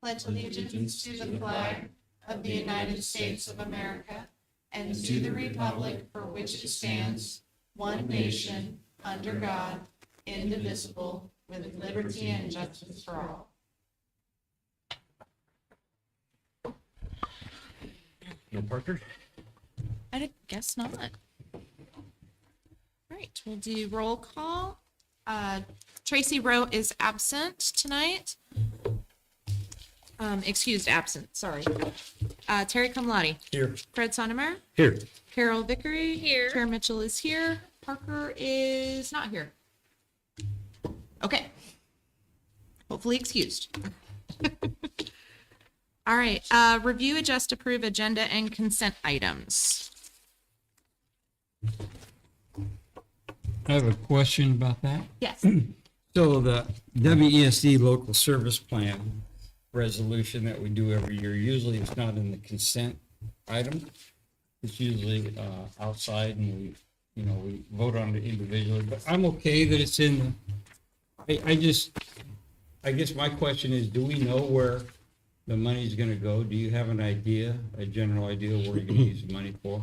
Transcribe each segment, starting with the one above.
pledge allegiance to the flag of the United States of America and to the republic for which it stands, one nation, under God, indivisible, with liberty and justice for all. No Parker? I guess not. All right, we'll do roll call. Tracy Rowe is absent tonight. Excused absent, sorry. Terry Cumlati. Here. Fred Sonnemeyer. Here. Carol Vickery. Here. Tara Mitchell is here. Parker is not here. Okay. Hopefully excused. All right, review, adjust, approve agenda and consent items. I have a question about that. Yes. So the WESD local service plan resolution that we do every year, usually it's not in the consent item. It's usually outside and we vote on it individually, but I'm okay that it's in. I guess my question is, do we know where the money's gonna go? Do you have an idea, a general idea where you're gonna use the money for?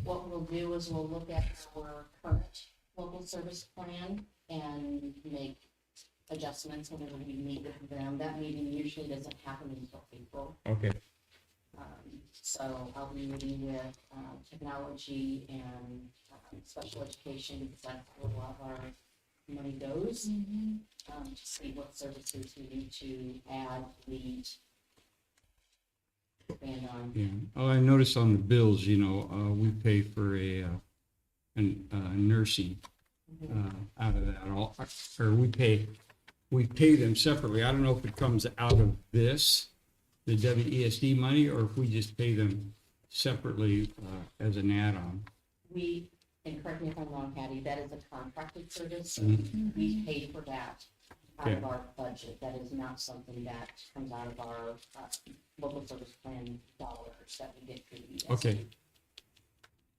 What we'll do is we'll look at our current local service plan and make adjustments whenever we meet with them. That meeting usually doesn't happen until April. Okay, So I'll be meeting with technology and special education, because that's where a lot of our money goes, to see what services we need to add, delete, expand on. yeah. Oh, I noticed on the bills, we pay for a nursing out of that, or we pay them separately. I don't know if it comes out of this, the WESD money, or if we just pay them separately as an add-on. We, and correct me if I'm wrong, Hattie, that is a contracted service. We pay for that out of Okay. our budget. That is not something that comes out of our local service plan dollars that we get through the ESD. Okay.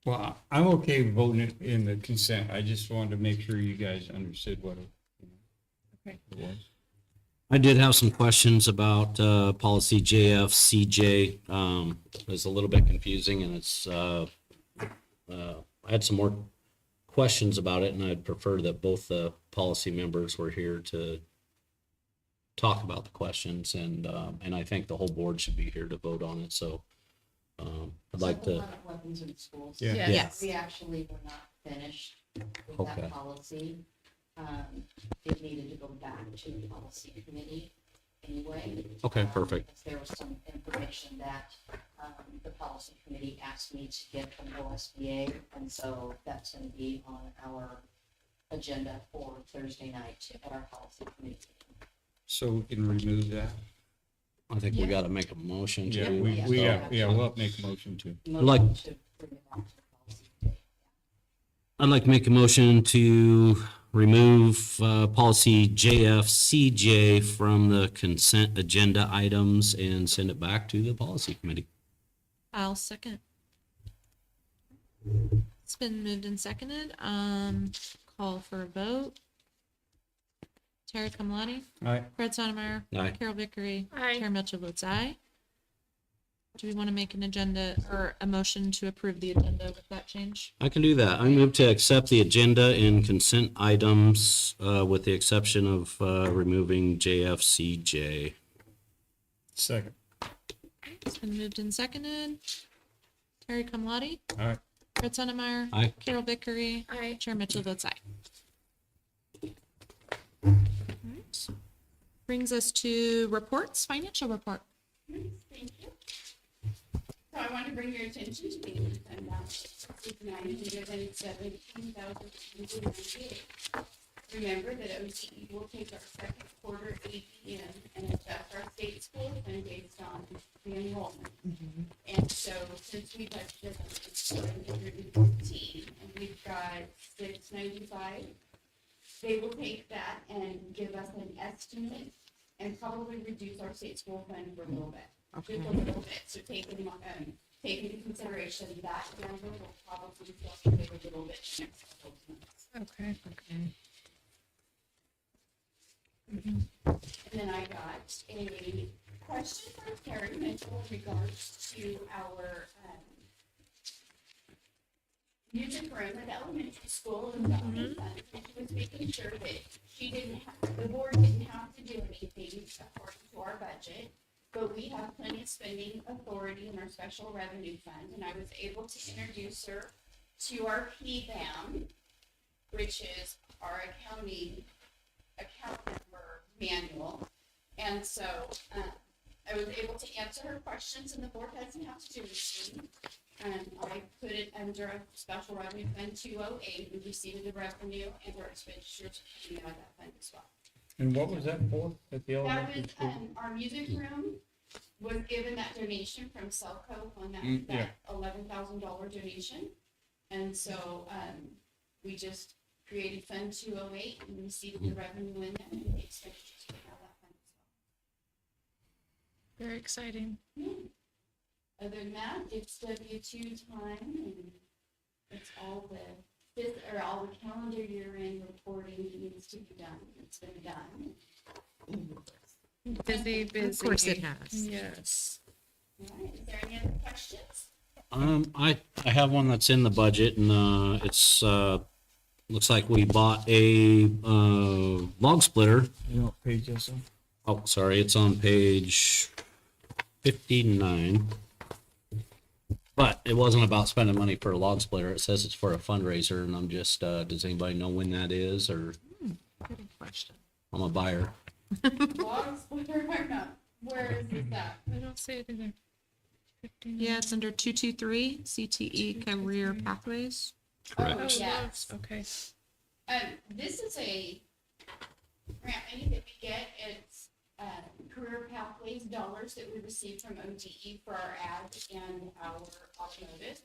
Well, I'm okay with voting it in the consent. I just wanted to make sure you guys understood what it was. I did have some questions about policy JFCJ. It's a little bit confusing, and it's I had some more questions about it, and I'd prefer that both the policy members were here to talk about the questions, and I think the whole board should be here to vote on it. So I'd like to. Weapons in schools. Yeah. Yes. We actually were not finished with Okay. that policy. It needed to go back to the policy committee anyway. Okay, perfect. Because there was some information that the policy committee asked me to get from OSBA, and so that's going to be on our agenda for Thursday night at our policy committee. So we can remove that? I think we got to make a motion to. Yeah, we'll have to make a motion to. Like- Motion to bring it back to the policy committee. I'd like to make a motion to remove policy JFCJ from the consent agenda items and send it back to the policy committee. I'll second. It's been moved and seconded. Call for a vote. Terry Cumlati. Aye. Fred Sonnemeyer. Aye. Carol Vickery. Aye. Tara Mitchell votes aye. Do we want to make an agenda or a motion to approve the agenda with that change? I can do that. I move to accept the agenda and consent items with the exception of removing JFCJ. Second. It's been moved and seconded. Terry Cumlati. Aye. Fred Sonnemeyer. Aye. Carol Vickery. Aye. Chair Mitchell votes aye. All right. Brings us to reports, financial report. Thank you. So I want to bring your attention to the consent balance of $917,298. Remember that OTE will take our second quarter APM and adjust our state school fund based on the enrollment. And so since we budgeted $714 and we've got $695, they will take that and give us an estimate and probably reduce our state school fund for a little bit. Just a little bit, so take into consideration that number will probably fluctuate a little bit in the next couple of months. Okay. And then I got a question from Terry Mitchell in regards to our, music room at the elementary school and and she was making sure that she didn't have, the board didn't have to do anything according to our budget, but we have plenty of spending authority in our special revenue fund, and I was able to introduce her to our PBAM, which is our accounting account number manual, and so I was able to answer her questions, and the board doesn't have to do anything. I put it under a special revenue fund 208. We received the revenue and our expenditures coming out of that fund as well. And what was that for at the That elementary was, school? our music room was given that donation from Selco on that, Yeah. that $11,000 donation. And so, we just created Fund 208 and received the revenue in that and the expenditures coming out of that fund as well. Very exciting. Other than that, it's W-2 time, and it's all all the calendar year end reporting that needs to be done. It's been done. Busy, busy. Of course it has. Yes. All right, is there any other questions? I have one that's in the budget, and it's looks like we bought a log splitter. You know what page that's on? Oh, sorry, it's on page 59. But it wasn't about spending money for a log splitter. It says it's for a fundraiser, and I'm just, does anybody know when that is, or Good question. I'm a buyer? Logs, where is this at? I don't see it either. 59. Yeah, it's under 223 CTE Career Pathways. Oh, Correct. yes. logs, okay. This is a grant money that we get. It's career pathways dollars that we receive from OTE for our ads and our automotive.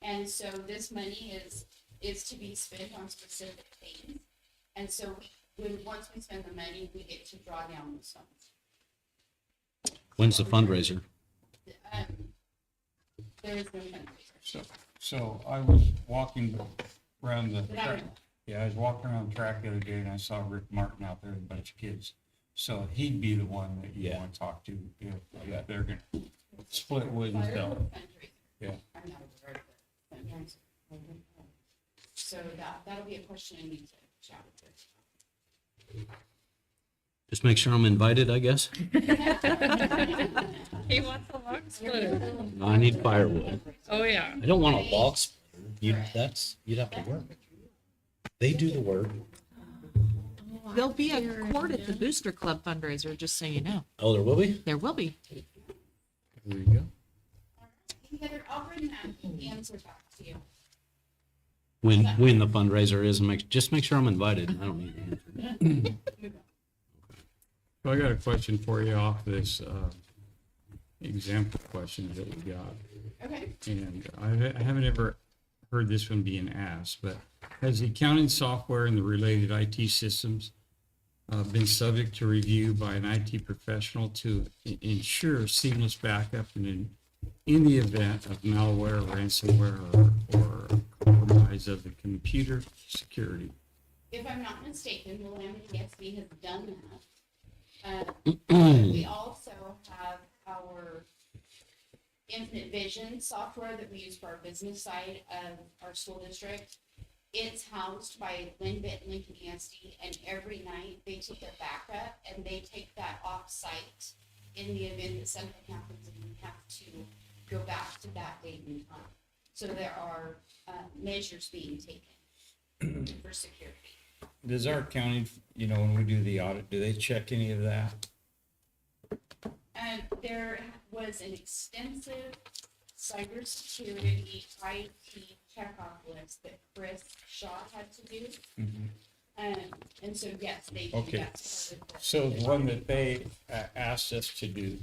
And so this money is to be spent on specific things. And so once we spend the money, we get to draw down those funds. When's the fundraiser? There is no fundraiser. So I was walking around the But I track. know. Yeah, I was walking around the track the other day and I saw Rick Martin out there with a bunch of kids. So he'd be the one that you Yeah. want to talk to if they're gonna split wood and Fire sell. fundraiser. Yeah. I'm not aware of the fundraiser. So that'll be a question I need to chat with. Just make sure I'm invited, I guess. He wants a log splitter. No, I need firewood. Oh, yeah. I don't want a log splitter. You'd have to work. They do the work. There'll be a quart at the Booster Club fundraiser, just so you know. Oh, there will be? There will be. There you go. Any other, I'll bring that answer back to you. When the fundraiser is, and just make sure I'm invited. I don't need an answer. So I got a question for you off this example questions that we got. Okay. And I haven't ever heard this one being asked, but has the accounting software and the related IT systems been subject to review by an IT professional to ensure seamless backup in the event of malware, ransomware, or compromise of the computer security? If I'm not mistaken, the Willamette ESB has done that. We also have our Infinite Vision software that we use for our business side of our school district. It's housed by Linbit Lincoln ESD, and every night they take a backup and they take that off-site in the event that something happens and we have to go back to that date and time. So there are measures being taken for security. Does our accounting, when we do the audit, do they check any of that? There was an extensive cybersecurity IT checkoff list that Chris Shaw had to do. And so, yes, they do. Okay. That's part of the- So the one that they asked us to do,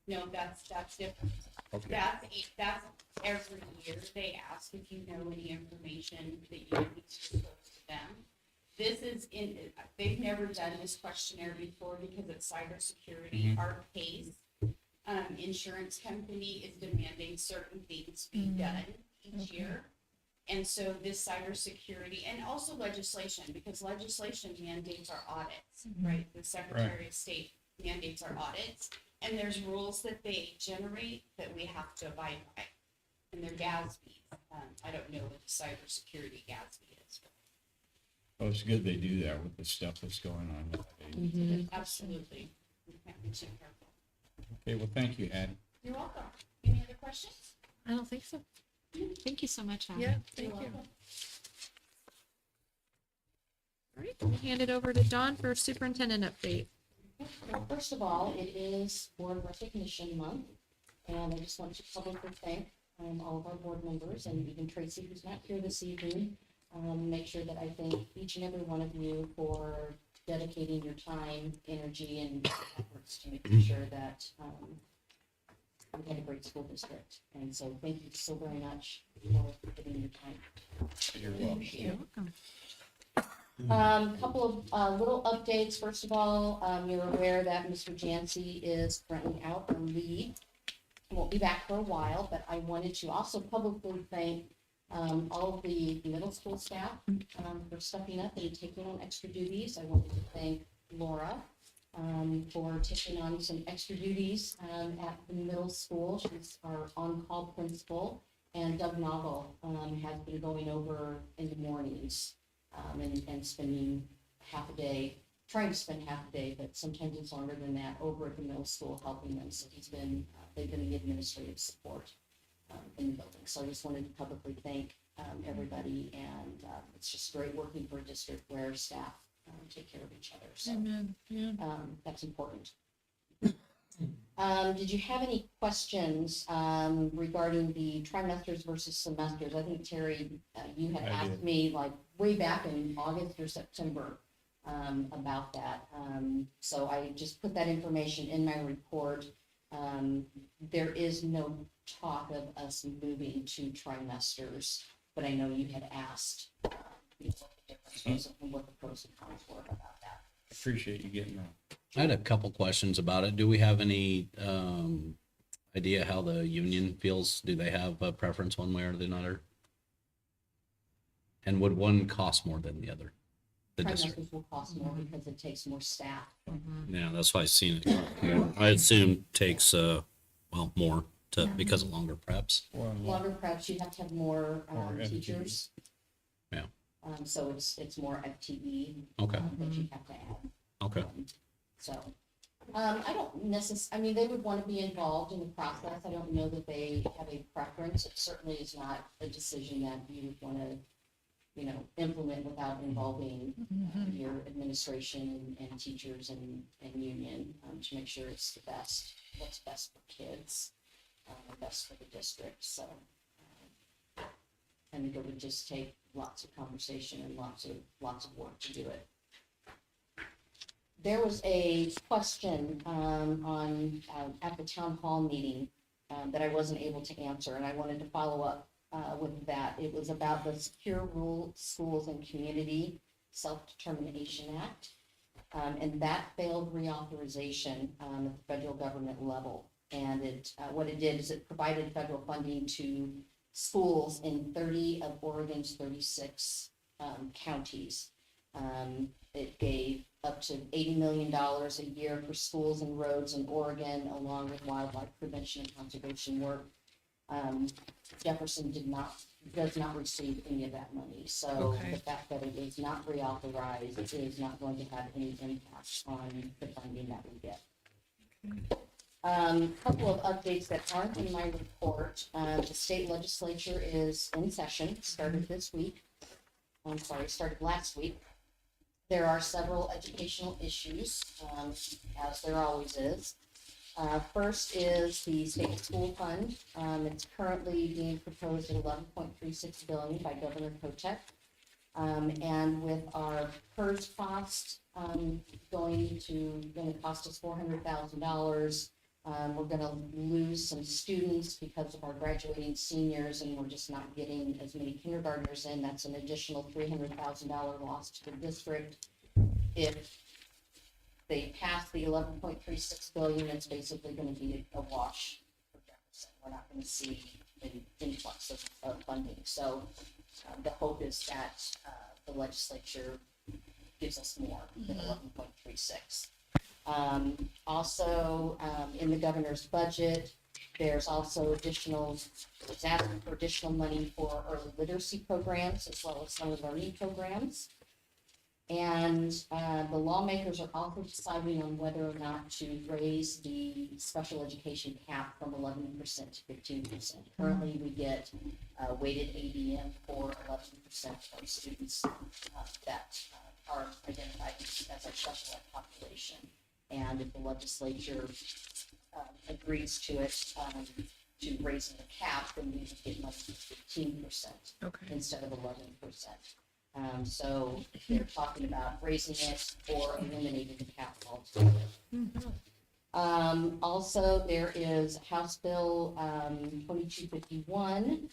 No, that's different. okay, That's every year they ask if you know any information that you need to disclose to them. This is they've never done this questionnaire before because it's cybersecurity. Our case, insurance company is demanding certain things be done each year. And so this cybersecurity and also legislation, because legislation mandates our audits, right? The Secretary of State mandates our audits, and there's rules that they generate that we have to abide by. And they're GASB. I don't know what the cybersecurity GASB is. Well, it's good they do that with the stuff that's going on nowadays. Absolutely. We can't be too careful. Okay, well, thank you, Hattie. You're welcome. Any other questions? I don't think so. Thank you so much, Adam. Yeah, You're thank you. welcome. All right, we'll hand it over to Dawn for superintendent update. Well, first of all, it is Board Recognition Month, and I just want to publicly thank all of our board members and even Tracy, who's not here this evening. Make sure that I thank each and every one of you for dedicating your time, energy, and efforts to making sure that we had a great school district. And so thank you so very much for giving your time. You're welcome. You're welcome. Couple of little updates. First of all, you're aware that Mr. Jancy is currently out on leave. He won't be back for a while, but I wanted to also publicly thank all of the middle school staff for stepping up and taking on extra duties. I wanted to thank Laura for taking on some extra duties at the middle school. She's our on-call principal, and Doug Noggle has been going over in the mornings and spending half a day, trying to spend half a day, but sometimes it's longer than that, over at the middle school helping them. So they've been the administrative support in the building. So I just wanted to publicly thank everybody, and it's just great working for a district where staff take care of each other. So Amen. Yeah. that's important. Did you have any questions regarding the trimesters versus semesters? I think, Terry, you had I asked did. me like way back in August or September about that. So I just put that information in my report. There is no talk of us moving to trimesters, but I know you had asked what the difference was and what the pros and cons were about that. Appreciate you getting that. I had a couple questions about it. Do we have any idea how the union feels? Do they have a preference one way or the other? And would one cost more than the other? The district? Trimesters will cost more because it takes more staff. Yeah, that's why I seen it. I assume takes more to because of longer preps. Well, Longer preps, you have to have more More teachers. Yeah. So it's more FTE. Okay. That you have to add. Okay. So, I don't I mean, they would want to be involved in the process. I don't know that they have a preference. It certainly is not a decision that you would want to, implement without involving your administration and teachers and union to make sure it's the best, what's best for kids, best for the district. So, I think it would just take lots of conversation and lots of work to do it. There was a question at the town hall meeting that I wasn't able to answer, and I wanted to follow up with that. It was about the Secure Rural Schools and Community Self-Determination Act, and that failed reauthorization at the federal government level. And what it did is it provided federal funding to schools in 30 of Oregon's 36 counties. It gave up to $80 million a year for schools and roads in Oregon, along with wildlife prevention and conservation work. Jefferson does not receive any of that money. So Okay. the fact that it is not reauthorized is not going to have any impact on the funding that we get. Couple of updates that aren't in my report. The state legislature is in session, started last week. There are several educational issues, as there always is. First is the state school fund. It's currently being proposed at $11.36 billion by Governor Kotek. And with our PERS cost going to cost us $400,000, we're going to lose some students because of our graduating seniors, and we're just not getting as many kindergartners in. That's an additional $300,000 loss to the district. If they pass the $11.36 billion, it's basically going to be a wash for Jefferson. We're not going to see an influx of funding. So the hope is that the legislature gives us more than 11.36. Also, in the governor's budget, there's also it's asking for additional money for early literacy programs as well as summer learning programs. And the lawmakers are also deciding on whether or not to raise the special education cap from 11% to 15%. Currently, we get weighted ADM for 11% of our students that are identified as our special ed population. And if the legislature agrees to it, to raising the cap, then we would get money for 15% instead of 11%. So they're talking about raising it or eliminating the cap altogether. Also, there is House Bill 2251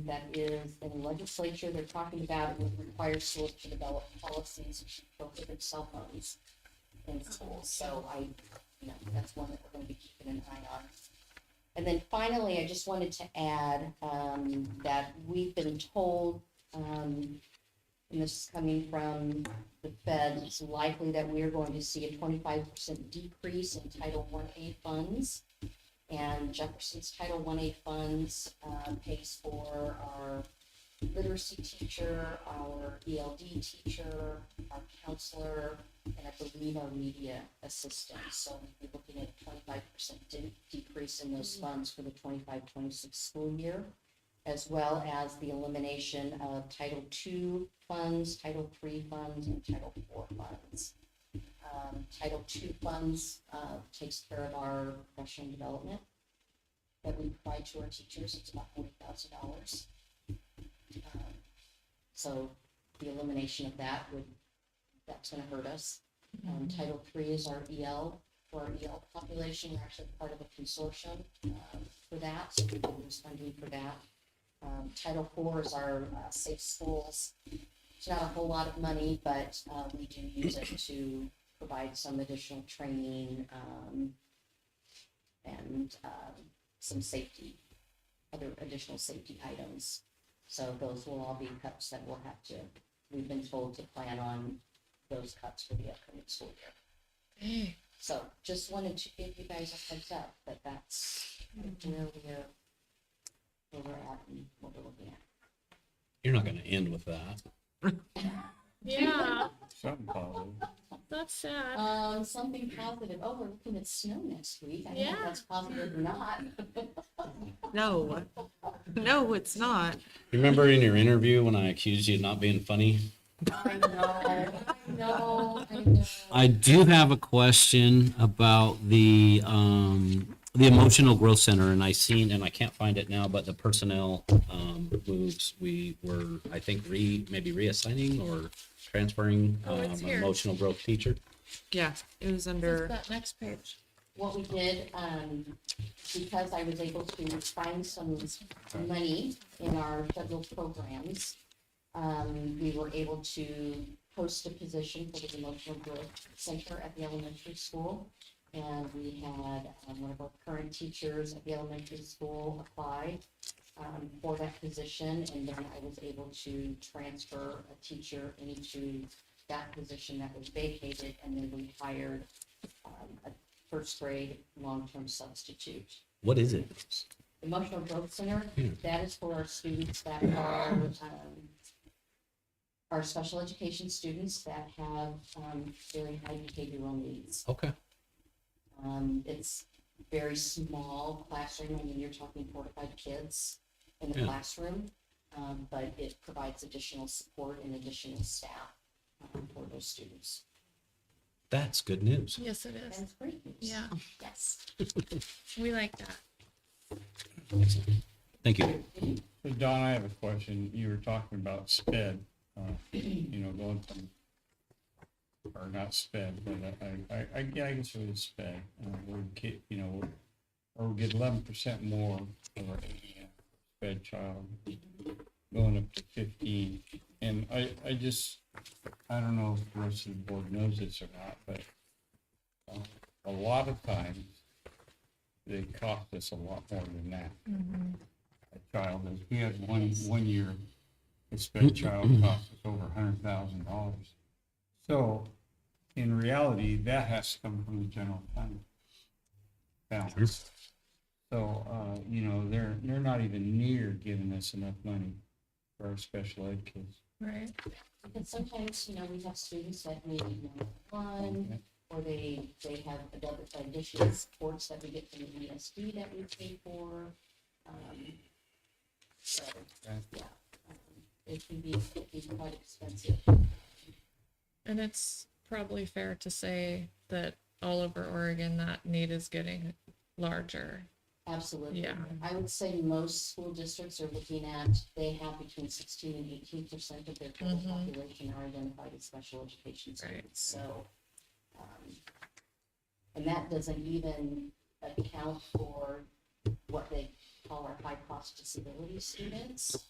that is in the legislature. They're talking about it would require schools to develop policies to prohibit cell phones in schools. So that's one that we're going to be keeping an eye on. And then finally, I just wanted to add that we've been told, and this is coming from the Fed, it's likely that we are going to see a 25% decrease in Title I-A funds. And Jefferson's Title I-A funds pays for our literacy teacher, our ELD teacher, our counselor, and I believe our media assistant. So we're looking at a 25% decrease in those funds for the 25-26 school year, as well as the elimination of Title II funds, Title III funds, and Title IV funds. Title II funds takes care of our professional development that we provide to our teachers. It's about $40,000. So the elimination of that's going to hurt us. Title III is our EL, for our EL population. We're actually part of a consortium for that, so we can use funding for that. Title IV is our safe schools. It's not a whole lot of money, but we do use it to provide some additional training and some other additional safety items. So those will all be cuts that we've been told to plan on those cuts for the upcoming school year. So just wanted to give you guys a heads up that that's where we're at and what we're looking at. You're not going to end with that. Yeah, Something positive. that's sad. Something positive. Oh, we're looking at snow next week. I don't know if Yeah. that's positive or not. No, no, it's not. You remember in your interview when I accused you of not being funny? I know. I do have a question about the emotional growth center, and I can't find it now, but the personnel moves, we were, I think, maybe reassigning or transferring it's here. emotional growth teacher. Yeah, it was What's under, that next page? What we did, because I was able to find some money in our federal programs, we were able to post a position for the emotional growth center at the elementary school. And we had one of our current teachers at the elementary school apply for that position. And then I was able to transfer a teacher into that position that was vacated. And then we hired a first grade long-term substitute. What is it? Emotional Growth Center, that is for our students that are special education students that have very high behavioral needs. Okay. It's very small classroom. I mean, you're talking 4 to 5 kids in the Yeah. classroom, but it provides additional support and additional staff for those students. That's good news. Yes, it is. That's great news. Yeah, Yes. we like that. Thank you. So Don, I have a question. You were talking about sped, going from, or not sped, but I guess it was sped. We get 11% more of our sped child, going up to 15. And I don't know if the rest of the board knows this or not, but a lot of times they cost us a lot more than that. A child, we had one year special child costs us over $100,000. So in reality, that has to come from the general fund balance. So, you know, they're not even near giving us enough money for our special ed kids. Right. And sometimes, you know, we have students that need one, or they have additional supports that we get from the ESD that we pay for. So, Okay. yeah, it can be quite expensive. And it's probably fair to say that all over Oregon, that need is getting larger. Absolutely. Yeah. I would say most school districts are looking at, they have between 16 and 18% of their total population are identified as special education students. So, and that doesn't even account for what they call our high-cost disability students.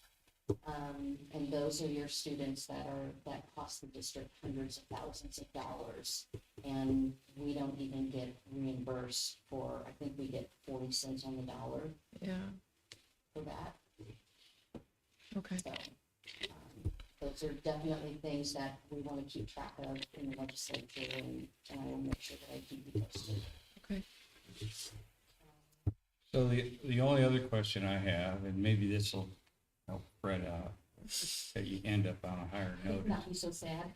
And those are your students that cost the district hundreds of thousands of dollars. And we don't even get reimbursed for, I think we get 40 cents on the dollar Yeah. for that. Okay. So, those are definitely things that we want to keep track of in the legislature, and I will make sure that I keep you posted. Okay. So the only other question I have, and maybe this will help Fred out, that you end up on a higher note. Not be so sad.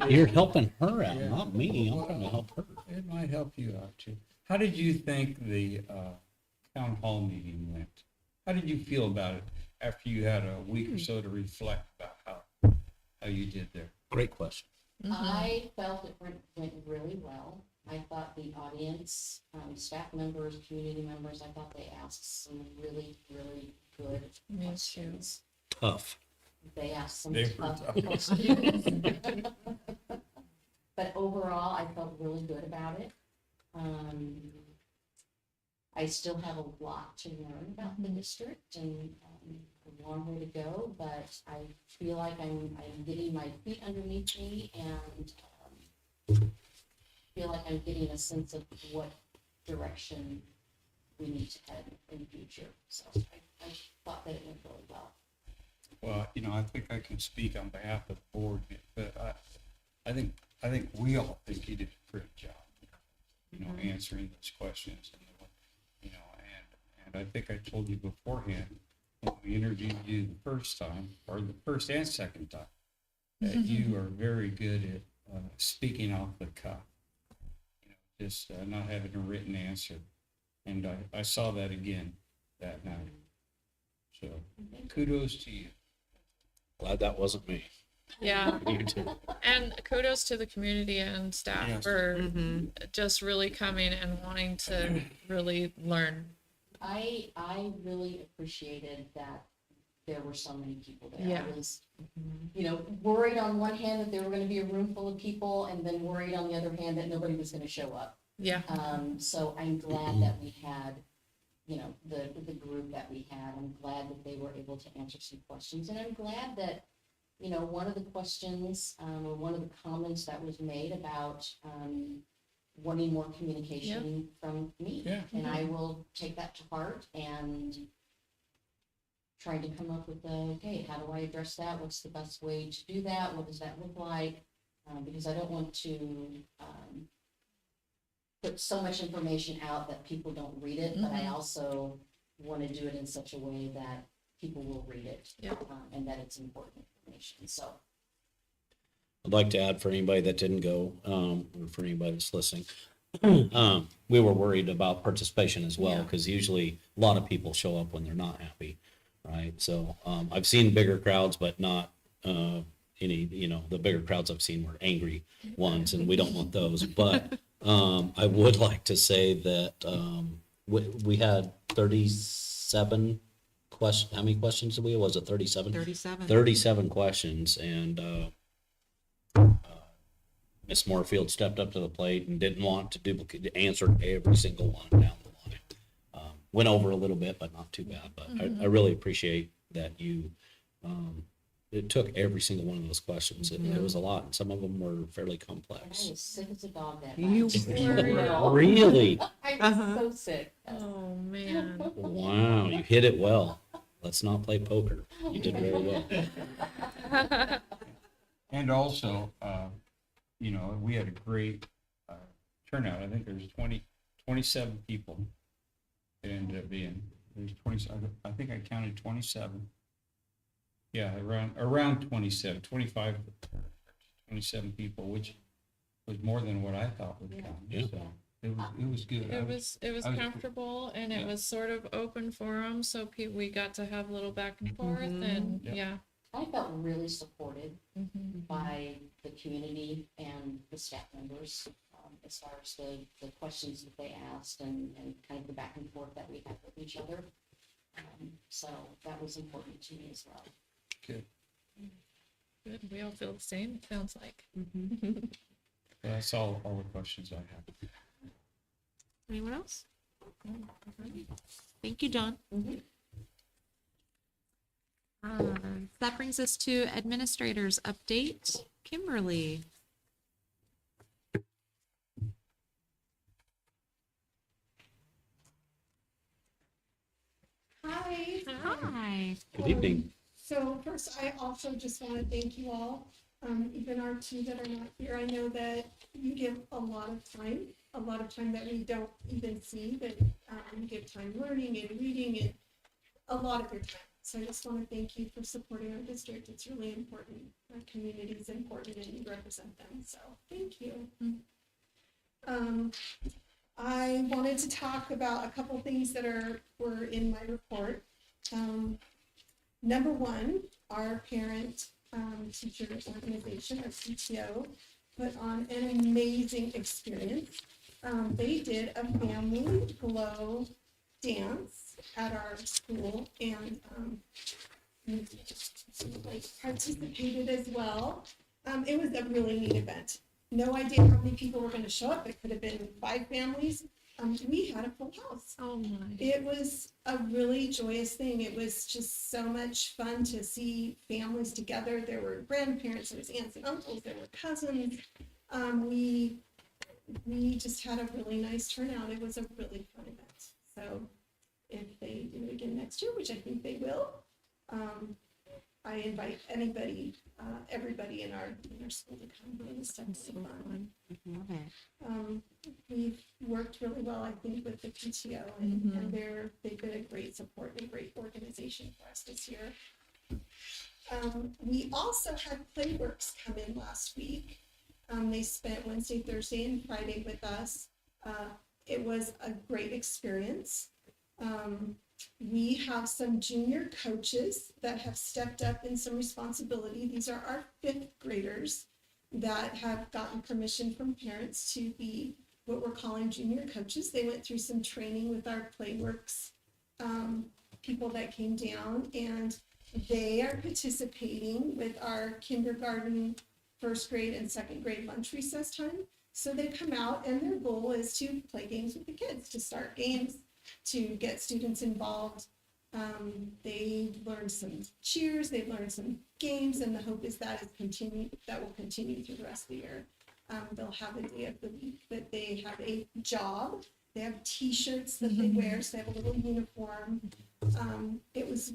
You're helping her out, not me. I'm trying to help her. It might help you out too. How did you think the town hall meeting went? How did you feel about it after you had a week or so to reflect about how you did there? Great question. I felt it went really well. I thought the audience, staff members, community members, I thought they asked some really, really good Me too. questions. Tough. They asked some They were tough tough. questions. But overall, I felt really good about it. I still have a lot to learn about the district and a long way to go, but I feel like I'm getting my feet underneath me and feel like I'm getting a sense of what direction we need to head in the future. So I thought that it went really well. Well, you know, I think I can speak on behalf of the board, but I think we all think you did a great job, you know, answering those questions, and you know, and I think I told you beforehand when we interviewed you the first time, or the first and second time, that you are very good at speaking off the cuff, you know, just not having a written answer, and I saw that again that night. So kudos to you. Glad that wasn't me. Yeah. You too. And kudos to the community and staff Yes. for just really coming and wanting to really learn. I really appreciated that there were so many people there. Yeah. I was, you know, worried on one hand that there were going to be a room full of people, and then worried on the other hand that nobody was going to show up. Yeah. So I'm glad that we had, you know, the group that we had. I'm glad that they were able to answer some questions, and I'm glad that, you know, one of the questions or one of the comments that was made about wanting more communication from me. Yeah. And I will take that to heart and try to come up with okay, how do I address that? What's the best way to do that? What does that look like? Because I don't want to put so much information out that people don't read it, but I also want to do it in such a way that people will read it, Yep. and that it's important information. So I'd like to add for anybody that didn't go, or for anybody that's listening, we were worried about participation as well, Yeah. because usually a lot of people show up when they're not happy, right? So I've seen bigger crowds, but not any, you know, the bigger crowds I've seen were angry ones, and we don't want those. But I would like to say that we had 37 questions. How many questions did we have? Was it 37? 37. 37 questions, and Miss Moorfield stepped up to the plate and didn't want to duplicate, answered every single one down the line. Went over a little bit, but not too bad. But I really appreciate that you, it took every single one of those questions. It was a lot, and some of them were fairly and I complex. was sick as a dog that You night. Really? I was so sick. Oh man. Wow, you hit it well. Let's not play poker. You did very well. And also, you know, we had a great turnout. I think there's 27 people. It ended up being, there's 20, I think I counted 27. Yeah, around 27, 25, 27 people, which was more than what I thought would come. Yeah. So it was good. It was I was- comfortable, and it Yeah. was sort of open forum, so we got to have a little back and forth, and Yep. yeah. I felt really supported Mhm. by the community and the staff members, as far as the questions that they asked and kind of the back and forth that we had with each other. So that was important to me as well. Good. Good. We all feel the same, it sounds like. That's all the questions I have. Anyone else? Thank you, John. That brings us to administrators update. Kimberly. Hi. Hi. Good evening. So first, I also just want to thank you all, even our two that are not here. I know that you give a lot of time that we don't even see, but you give time learning and reading and a lot of your time. So I just want to thank you for supporting our district. It's really important. Our community is important and you represent them. So thank you. I wanted to talk about a couple things that were in my report. Number one, our parent teacher organization, our PTO, put on an amazing experience. They did a family glow dance at our school and participated as well. It was a really neat event. No idea how many people were going to show up. It could have been 5 families. We had a full house. Oh my. It was a really joyous thing. It was just so much fun to see families together. There were grandparents, there was aunts and uncles, there were cousins. We just had a really nice turnout. It was a really fun event. So if they do it again next year, which I think they will, I invite everybody in our school to come. It was so fun. Love it. We've worked really well, I think, with the PTO, and they've been a great support and a great organization for us this year. We also had Playworks come in last week. They spent Wednesday, Thursday, and Friday with us. It was a great experience. We have some junior coaches that have stepped up in some responsibility. These are our 5th graders that have gotten permission from parents to be what we're calling junior coaches. They went through some training with our Playworks people that came down, and they are participating with our kindergarten, 1st grade, and 2nd grade lunch recess time. So they come out, and their goal is to play games with the kids, to start games, to get students involved. They've learned some cheers, they've learned some games, and the hope is that will continue through the rest of the year. They'll have a day of the week that they have a job. They have T-shirts that they wear, so they have a little uniform. It was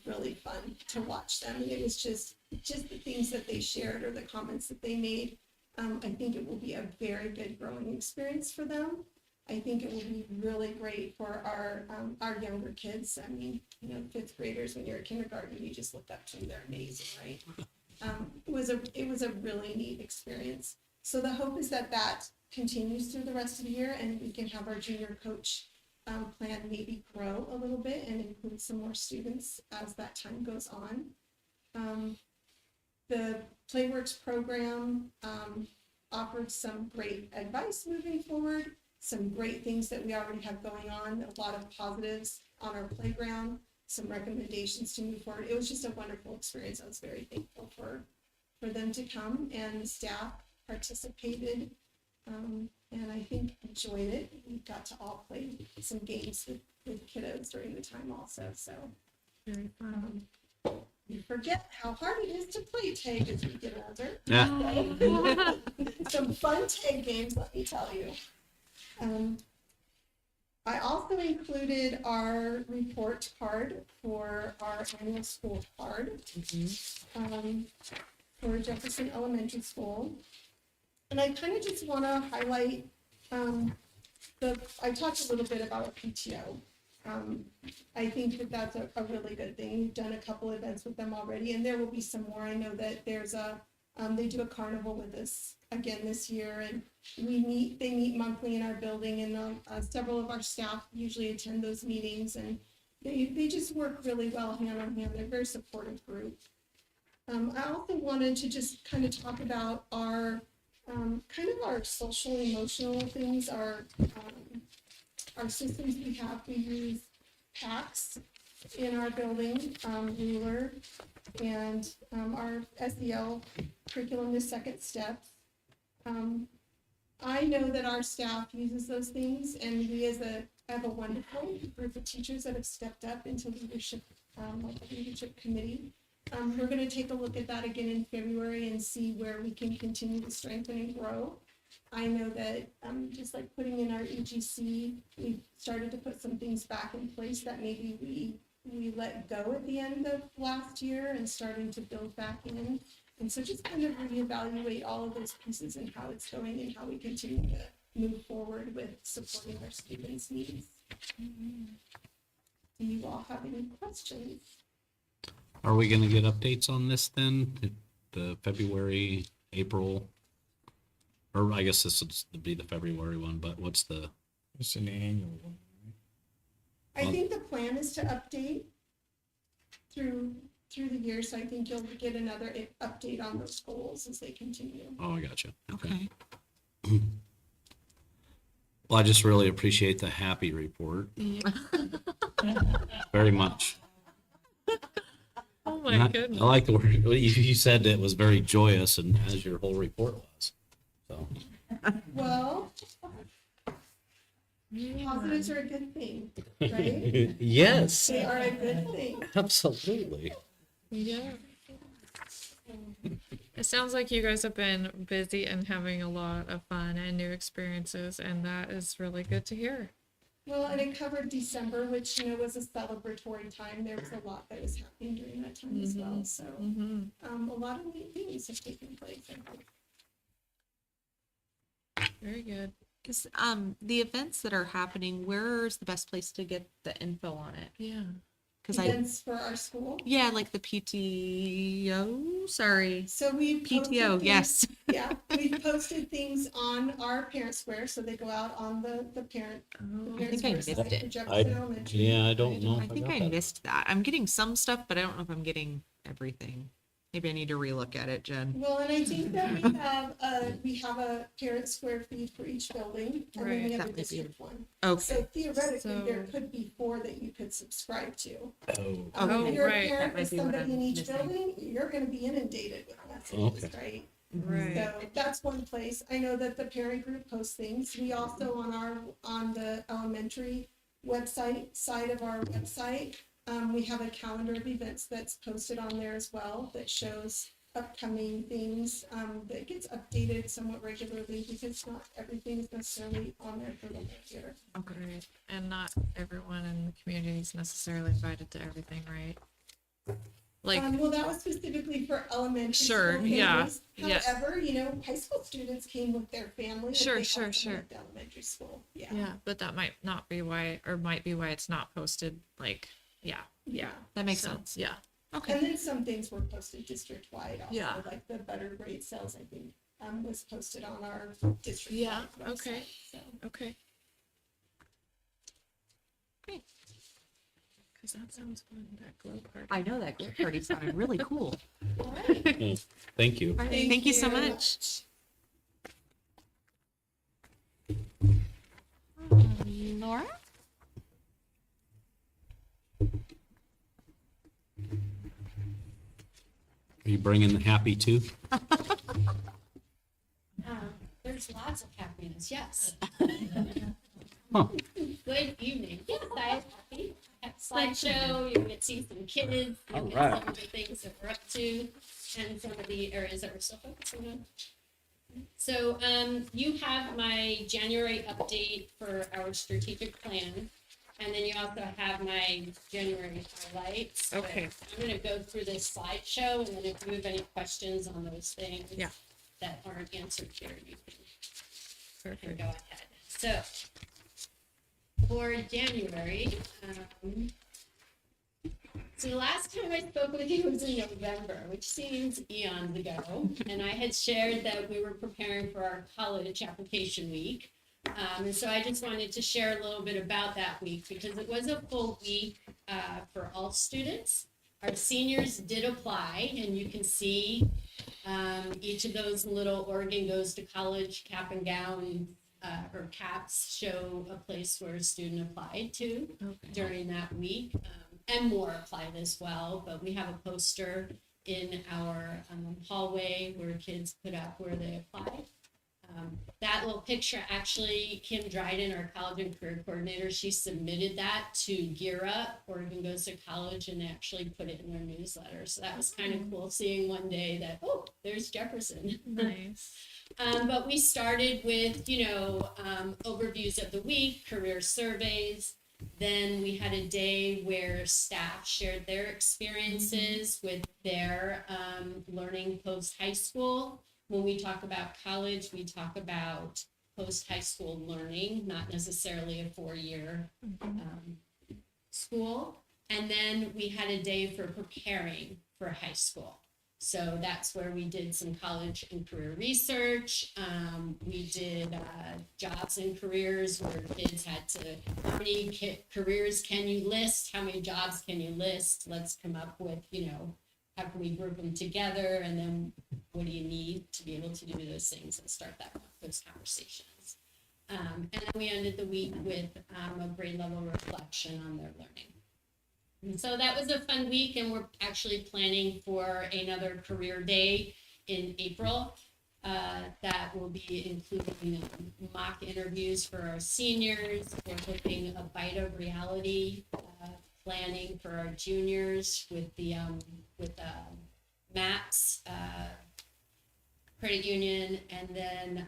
really fun to watch them, and it was just the things that they shared or the comments that they made. I think it will be a very good growing experience for them. I think it will be really great for our younger kids. I mean, 5th graders, when you're at kindergarten, you just look up to them. They're amazing, right? It was a really neat experience. So the hope is that continues through the rest of the year, and we can have our junior coach plan maybe grow a little bit and include some more students as that time goes on. The Playworks program offered some great advice moving forward, some great things that we already have going on, a lot of positives on our playground, some recommendations to move forward. It was just a wonderful experience. I was very thankful for them to come, and the staff participated, and I think enjoyed it. We got to all play some games with kiddos during the time also, so. Very fun. You forget how hard it is to play tag as we get older. Yeah. Some fun tag games, let me tell you. I also included our report card for our annual school card for Jefferson Elementary School. And I kind of just want to highlight I talked a little bit about PTO. I think that that's a really good thing. We've done a couple events with them already, and there will be some more. I know that there's they do a carnival with us again this year, and they meet monthly in our building, and several of our staff usually attend those meetings, and they just work really well hand on hand. They're a very supportive group. I also wanted to just kind of talk about our our social emotional things, our systems we have. We use PACS in our building, Ruler, and our SEL curriculum, the second steps. I know that our staff uses those things, and we have a wonderful group of teachers that have stepped up into leadership, like the leadership committee. We're going to take a look at that again in February and see where we can continue to strengthen and grow. I know that just like putting in our EGC, we've started to put some things back in place that maybe we let go at the end of last year and starting to build back in. And so just kind of reevaluate all of those pieces and how it's going and how we continue to move forward with supporting our students' needs. Do you all have any questions? Are we gonna get updates on this then? The February, April? Or I guess this would be the February one, but what's the, It's an annual one. I think the plan is to update through the year, so I think you'll get another update on those goals as they continue. oh, I got you. Okay. Well, I just really appreciate the happy report. Very much. Oh And my I goodness. like the word, you said it was very joyous, and as your whole report was. So, Well, positives are a good thing, right? yes, They are a good thing. absolutely. Yeah. It sounds like you guys have been busy and having a lot of fun and new experiences, and that is really good to hear. Well, and it covered December, which, was a celebratory time. There was a lot that was happening during that time as well. So a lot of neat things have taken place, I think. Very good. Because the events that are happening, where's the best place to get the info on it? Yeah. Because Events for our school. yeah, like the PTO. Sorry, So we PTO. Yes. Yeah, we've posted things on our parent square, so they go out on the parent. Oh, the I parent think I square missed site for it. Jefferson Elementary. Yeah, I don't know. I if think got I that. missed that. I'm getting some stuff, but I don't know if I'm getting everything. Maybe I need to relook at it, Jen. Well, and I think that we have a parent square feed for each building, and then we Right. have That a might be district one. Okay. So theoretically, there So- could be 4 that you could subscribe to. Oh, Okay. If you're right. a parent That might with be what somebody in I'm each missing. building, you're gonna be inundated with messages, Okay. right? Right. So that's one place. I know that the parent group posts things. We also on the elementary side of our website, we have a calendar of events that's posted on there as well that shows upcoming things, that gets updated somewhat regularly because not everything is necessarily on there for the whole year. Okay. And not everyone in the community is necessarily invited to everything, right? Like, Well, that was specifically for elementary Sure, school yeah, families. yeah. However, high school students came with their family. if Sure, they sure, also sure. went to elementary school. Yeah. yeah, but that might not be why, or might be why it's not posted. Like, yeah, Yeah. That makes So, sense. Yeah. And then some things were posted district-wide also, Yeah. like the butter grade sales, I think, was posted on our district. Yeah, website, okay. so. Okay. Great. Because that sounds fun. That glow party. I know that group party sounded really cool. All right. thank you. Thank you so much. Laura? Are you bringing the happy too? There's lots of happiness, yes. Huh. Good evening. Yes, I was happy. I have a slideshow, you get to see some kids, you All get right. some of the things that we're up to, and some of the areas that we're still focusing on. So, you have my January update for our strategic plan. And then you also have my January highlights. But Okay. I'm gonna go through this slideshow, and then if you have any questions on those things. Yeah. That aren't answered here, you can Perfect. go ahead. So, for January, so the last time I spoke with you was in November, which seems eons ago, and I had shared that we were preparing for our college application week. And so I just wanted to share a little bit about that week because it was a full week for all students. Our seniors did apply, and you can see each of those little Oregon Goes to College cap and gown or caps show a place where a student applied to during that week. And more applied as well, but we have a poster in our hallway where kids put up where they applied. That little picture, actually, Kim Dryden, our college and career coordinator, she submitted that to Gear Up, Oregon Goes to College, and they actually put it in their newsletter. So that was kind of cool seeing one day that, oh, there's Jefferson. Nice. But we started with, overviews of the week, career surveys. Then we had a day where staff shared their experiences with their learning post-high school. When we talk about college, we talk about post-high school learning, not necessarily a 4-year school. And then we had a day for preparing for high school. So that's where we did some college and career research. We did jobs and careers where kids had to, how many careers can you list? How many jobs can you list? Let's come up with, how can we group them together? And then what do you need to be able to do those things and start those conversations? And then we ended the week with a grade level reflection on their learning. And so that was a fun week, and we're actually planning for another career day in April that will be including mock interviews for our seniors. We're hoping a bite of reality planning for our juniors with the MAPS credit union, and then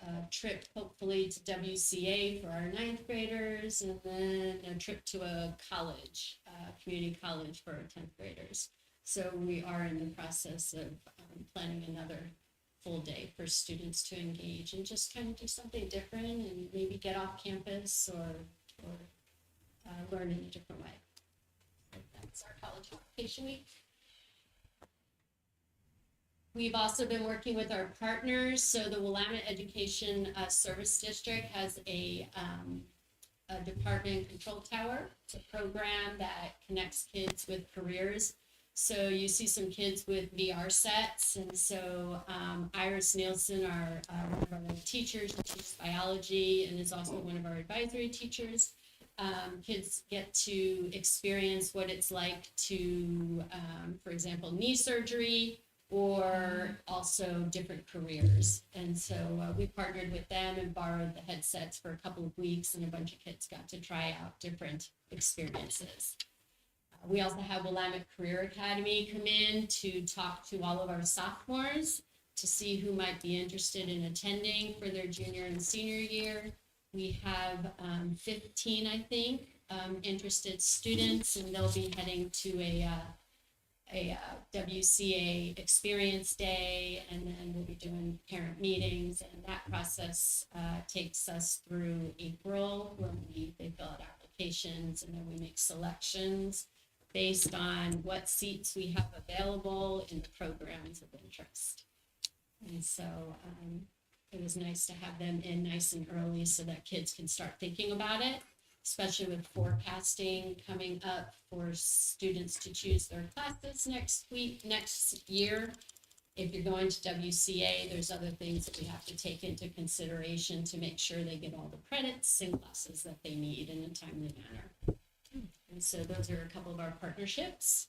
a trip hopefully to WCA for our 9th graders, and then a trip to a college, community college for our 10th graders. So we are in the process of planning another full day for students to engage and just kind of do something different and maybe get off campus or learn in a different way. So that's our college application week. We've also been working with our partners. So the Willamette Education Service District has a department control tower. It's a program that connects kids with careers. So you see some kids with VR sets. And so Iris Nielsen, one of our teachers, who teaches biology and is also one of our advisory teachers. Kids get to experience what it's like to, for example, knee surgery, or also different careers. And so we partnered with them and borrowed the headsets for a couple of weeks, and a bunch of kids got to try out different experiences. We also have Willamette Career Academy come in to talk to all of our sophomores to see who might be interested in attending for their junior and senior year. We have 15, I think, interested students, and they'll be heading to a WCA experience day, and then we'll be doing parent meetings, and that process takes us through April when they fill out applications, and then we make selections based on what seats we have available in the programs of interest. And so it was nice to have them in nice and early so that kids can start thinking about it, especially with forecasting coming up for students to choose their classes next year. If you're going to WCA, there's other things that we have to take into consideration to make sure they get all the credits and classes that they need in a timely manner. And so those are a couple of our partnerships.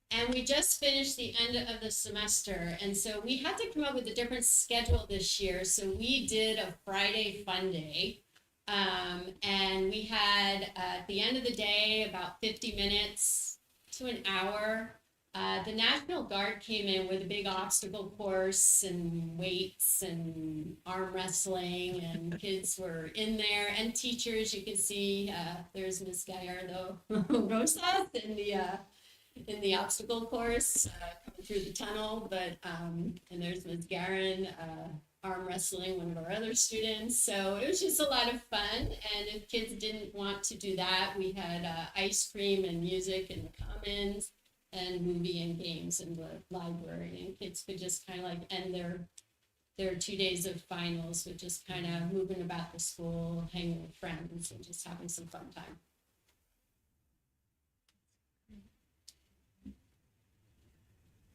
And we just finished the end of the semester. And so we had to come up with a different schedule this year. So we did a Friday fun day. And we had, at the end of the day, about 50 minutes to an hour The National Guard came in with a big obstacle course and weights and arm wrestling, and kids were in there, and teachers. You can see there's Miss Gallardo Rosas in the obstacle course coming through the tunnel, but and there's Ms. Garin arm wrestling one of our other students. So it was just a lot of fun. And if kids didn't want to do that, we had ice cream and music in the commons and movie and games in the library. And kids could just kind of like end their 2 days of finals with just kind of moving about the school, hanging with friends, and just having some fun time.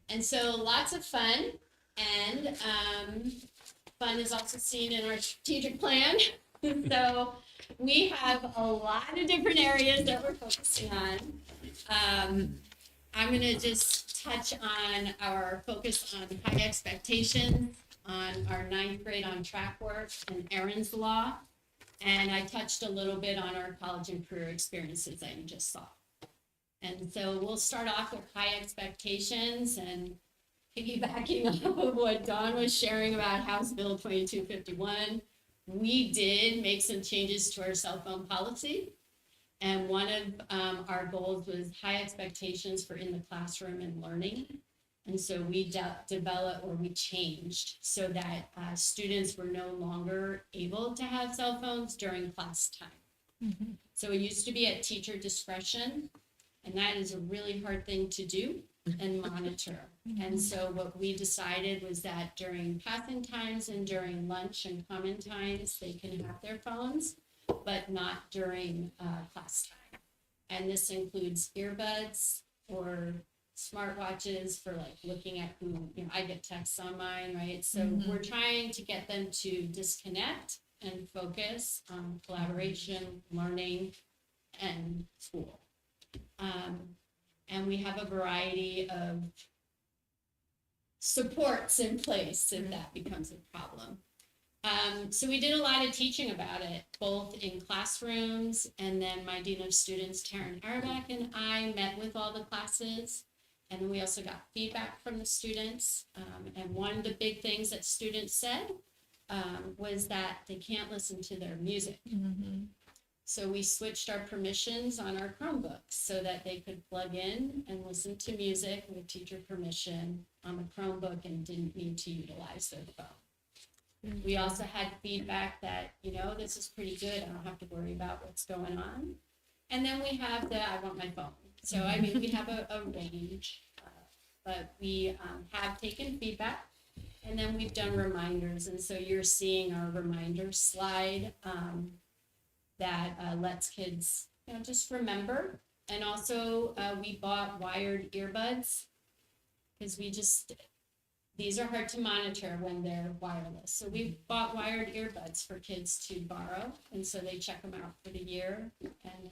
And so lots of fun, and fun is also seen in our strategic plan. So we have a lot of different areas that we're focusing on. I'm going to just touch on our focus on high expectations, on our 9th grade on track work and Aaron's Law. And I touched a little bit on our college and career experiences that you just saw. And so we'll start off with high expectations, and piggybacking off of what Dawn was sharing about House Bill 2251, we did make some changes to our cell phone policy. And one of our goals was high expectations for in the classroom and learning. And so we we changed so that students were no longer able to have cell phones during class time. So it used to be at teacher discretion, and that is a really hard thing to do and monitor. And so what we decided was that during passing times and during lunch and common times, they can have their phones, but not during class time. And this includes earbuds or smartwatches for like looking at who, I get texts on mine, right? So we're trying to get them to disconnect and focus on collaboration, learning, and school. And we have a variety of supports in place if that becomes a problem. So we did a lot of teaching about it, both in classrooms, and then my Dean of Students, Taryn Araback, and I met with all the classes. And then we also got feedback from the students. And one of the big things that students said was that they can't listen to their music. So we switched our permissions on our Chromebooks so that they could plug in and listen to music with teacher permission on the Chromebook and didn't need to utilize their phone. We also had feedback that, this is pretty good. I don't have to worry about what's going on. And then we have the I want my phone. So, we have a range, but we have taken feedback, and then we've done reminders. And so you're seeing our reminder slide that lets kids, just remember. And also we bought wired earbuds because these are hard to monitor when they're wireless. So we bought wired earbuds for kids to borrow. And so they check them out for the year, and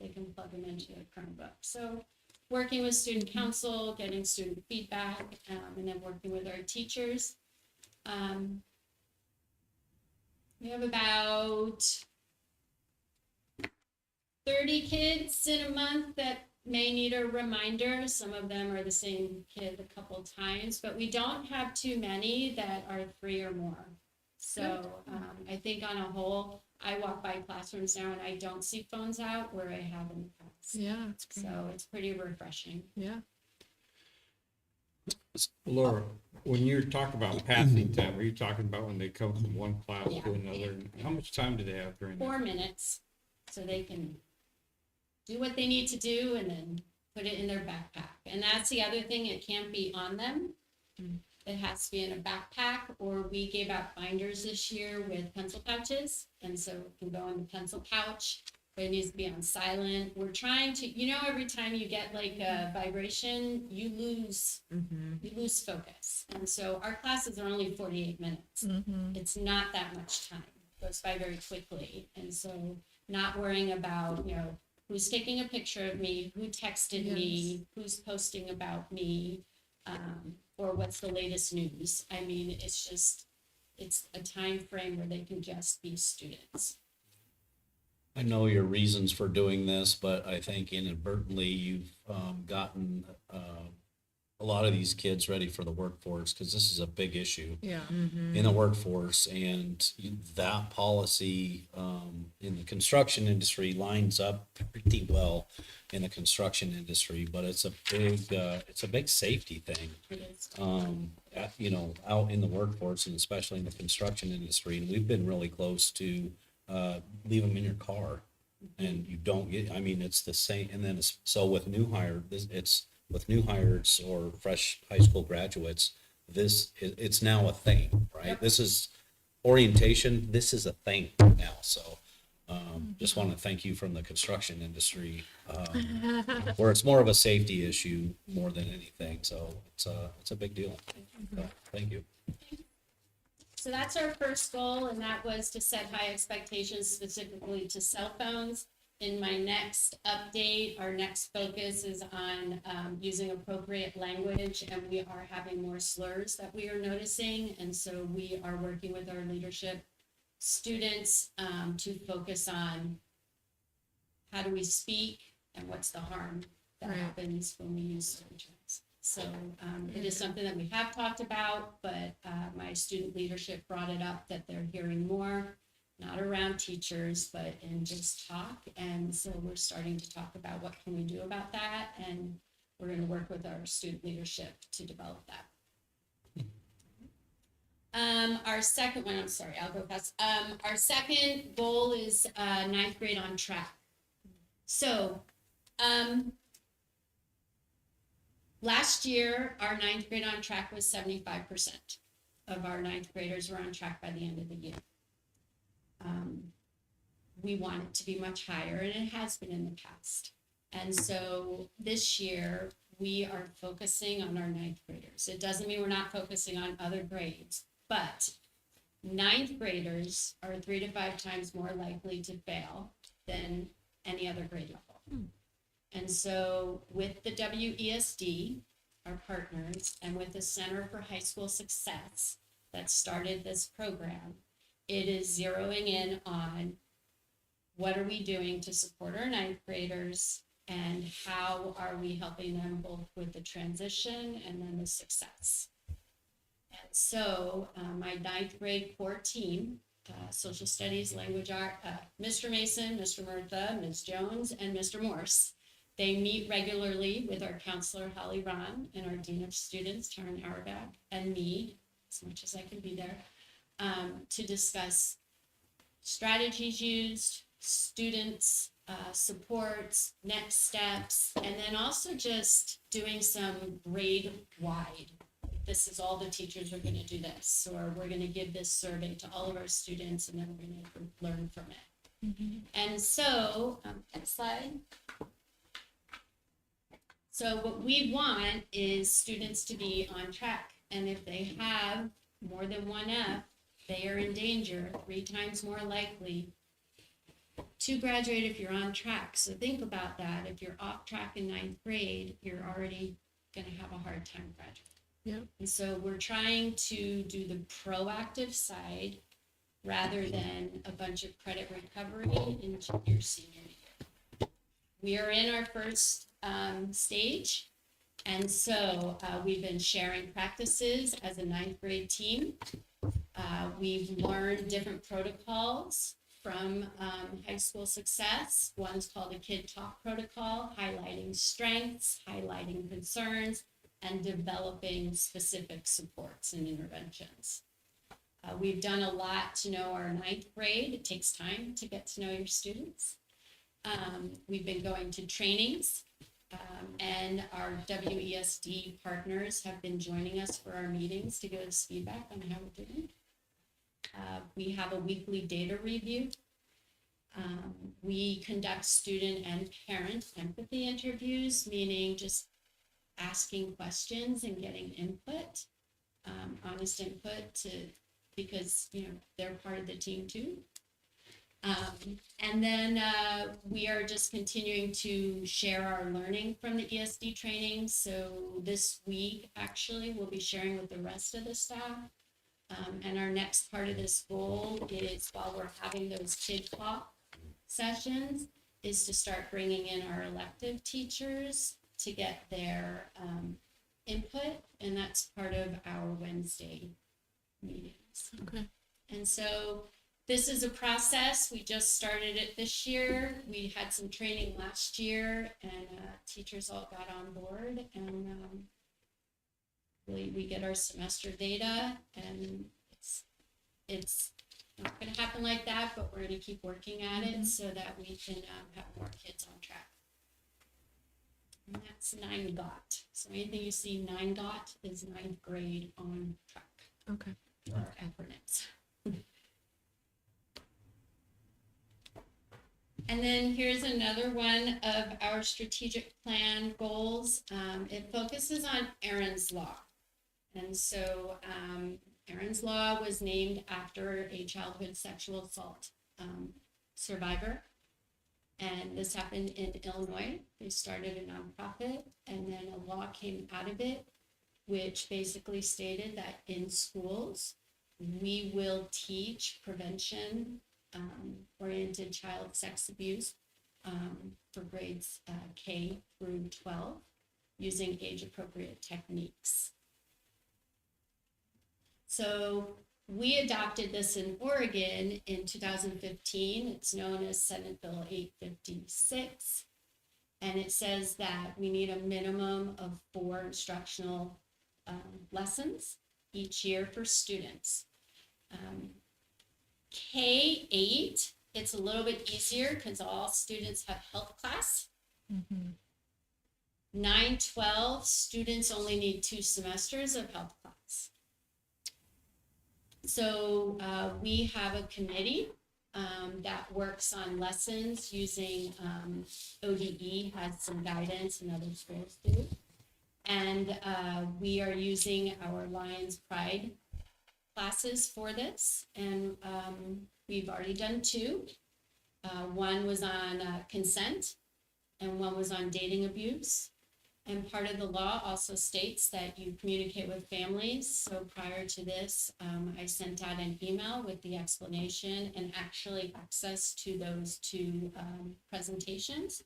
they can plug them into their Chromebook. So working with student council, getting student feedback, and then working with our teachers. We have about 30 kids in a month that may need a reminder. Some of them are the same kid a couple times, but we don't have too many that are 3 or more. So I think on a whole, I walk by classrooms now and I don't see phones out where I have in the past. Yeah, that's great. So it's pretty refreshing. Yeah. Laura, when you're talking about passing time, are you talking about when they come from one class Yeah. to another? How much time do they have during that? 4 minutes, so they can do what they need to do and then put it in their backpack. And that's the other thing, it can't be on them. It has to be in a backpack, or we gave out binders this year with pencil pouches. And so it can go in the pencil pouch, but it needs to be on silent. We're trying to, every time you get like a vibration, you lose focus. And so our classes are only 48 minutes. It's not that much time. It goes by very quickly. And so not worrying about, who's taking a picture of me, who texted me, who's posting about me, or what's the latest news. It's a time frame where they can just be students. I know your reasons for doing this, but I think inadvertently you've gotten a lot of these kids ready for the workforce, because this is a big issue Yeah. in the workforce, and that policy in the construction industry lines up pretty well in the construction industry, but it's a big safety thing. It is. You know, out in the workforce and especially in the construction industry, and we've been really close to leave them in your car, and you don't get. I mean, it's the same. And then so with new it's with new hires or fresh high school graduates. It's now a thing, right? Yep. This is orientation. This is a thing now. So just want to thank you from the construction industry, where it's more of a safety issue more than anything. So it's a big deal. So, thank you. So that's our first goal, and that was to set high expectations specifically to cell phones. In my next update, our next focus is on using appropriate language, and we are having more slurs that we are noticing. And so we are working with our leadership students to focus on how do we speak and what's the harm that Right. happens when we use certain terms. So it is something that we have talked about, but my student leadership brought it up that they're hearing more, not around teachers, but in just talk. And so we're starting to talk about what can we do about that, and we're going to work with our student leadership to develop that. Our second one, I'm sorry, I'll go fast. Our second goal is ninth grade on track. So last year, our ninth grade on track was 75% of our ninth graders were on track by the end of the year. We want it to be much higher, and it has been in the past. And so this year, we are focusing on our ninth graders. It doesn't mean we're not focusing on other grades, but ninth graders are 3 to 5 times more likely to fail than any other grade level. And so with the WESD, our partners, and with the Center for High School Success that started this program, it is zeroing in on what are we doing to support our ninth graders, and how are we helping them both with the transition and then the success. And so my ninth grade core team, social studies, language art, Mr. Mason, Mr. Murtha, Ms. Jones, and Mr. Morse, they meet regularly with our counselor, Holly Ron, and our dean of students, Taryn Auerbach, and me, as much as I can be there, to discuss strategies used, students, supports, next steps, and then also just doing some grade-wide. This is all the teachers are going to do this, or we're going to give this survey to all of our students, and then we're going to learn from it. And so, next slide. So what we want is students to be on track, and if they have more than one F, they are in danger, 3 times more likely to graduate if you're on track. So think about that. If you're off track in ninth grade, you're already going to have a hard time graduating. Yep. And so we're trying to do the proactive side rather than a bunch of credit recovery into your senior year. We are in our first stage. And so we've been sharing practices as a ninth grade team. We've learned different protocols from High School Success. One's called a Kid Talk Protocol, highlighting strengths, highlighting concerns, and developing specific supports and interventions. We've done a lot to know our ninth grade. It takes time to get to know your students. We've been going to trainings, and our WESD partners have been joining us for our meetings to give us feedback on how we're doing. We have a weekly data review. We conduct student and parent empathy interviews, meaning just asking questions and getting input, honest input, because they're part of the team too. And then we are just continuing to share our learning from the ESD training. So this week, actually, we'll be sharing with the rest of the staff. And our next part of this goal is, while we're having those kid talk sessions, is to start bringing in our elective teachers to get their input, and that's part of our Wednesday meetings. Okay. And so this is a process. We just started it this year. We had some training last year, and teachers all got on board, and we get our semester data, and it's not going to happen like that, but we're going to keep working at it so that we can have more kids on track. And that's 9 GOT. So anything you see 9 GOT is 9th grade on track Okay. for our acronyms. And then here's another one of our strategic plan goals. It focuses on Aaron's Law. And so Aaron's Law was named after a childhood sexual assault survivor. And this happened in Illinois. They started a nonprofit, and then a law came out of it, which basically stated that in schools, we will teach prevention oriented child sex abuse for grades K through 12 using age appropriate techniques. So we adopted this in Oregon in 2015. It's known as Senate Bill 856. And it says that we need a minimum of 4 instructional lessons each year for students. K-8, it's a little bit easier because all students have health class. 9-12, students only need 2 semesters of health class. So we have a committee that works on lessons using ODE, has some guidance, and other schools do. And we are using our Lions Pride classes for this, and we've already done 2. One was on consent, and one was on dating abuse. And part of the law also states that you communicate with families. So prior to this, I sent out an email with the explanation and actually access to those 2 presentations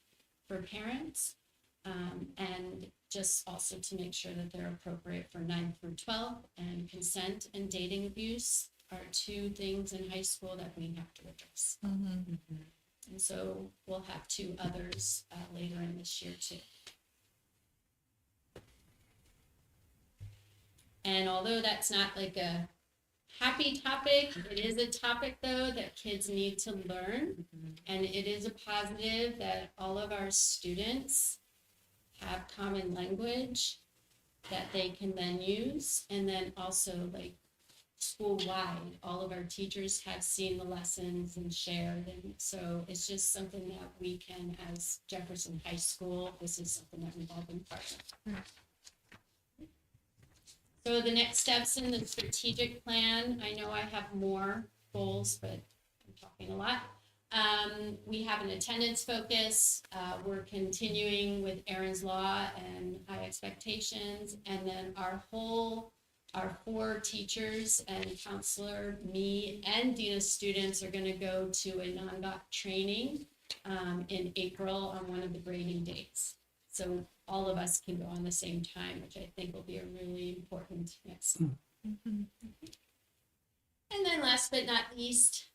for parents. And just also to make sure that they're appropriate for 9 through 12. And consent and dating abuse are 2 things in high school that we have to address. And so we'll have 2 others later in this year too. And although that's not like a happy topic, it is a topic though that kids need to learn. And it is a positive that all of our students have common language that they can then use. And then also like school-wide, all of our teachers have seen the lessons and shared. And so it's just something that we can, as Jefferson High School, this is something that we've all been part of. So the next steps in the strategic plan, I know I have more goals, but I'm talking a lot. We have an attendance focus. We're continuing with Aaron's Law and high expectations. And then our 4 teachers and counselor, me and Dina students are going to go to a non-doc training in April on one of the grading dates. So all of us can go on the same time, which I think will be a really important next step. And then last but not least,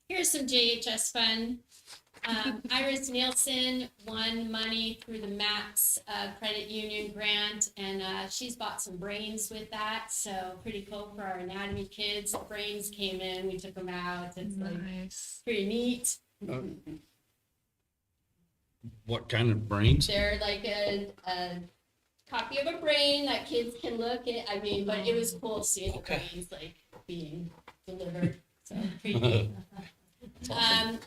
here's some JHS fun. Iris Nielsen won money through the MAPS Credit Union grant, and she's bought some brains with that. So pretty cool for our anatomy kids. The brains came in, we took them out. It's like pretty neat. What kind of brains? They're like a copy of a brain that kids can look at. I mean, but it was cool seeing the brains like being delivered. So pretty neat.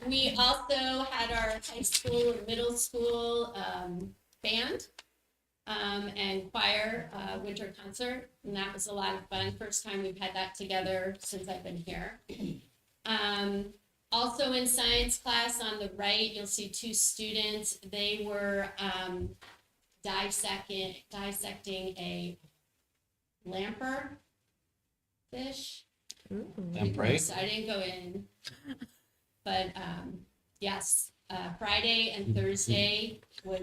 We also had our high school and middle school band and choir winter concert, and that was a lot of fun. First time we've had that together since I've been here. Also in science class on the right, you'll see 2 students. They were dissecting a lamprey fish. Lamprey? So I didn't go in. But yes, Friday and Thursday was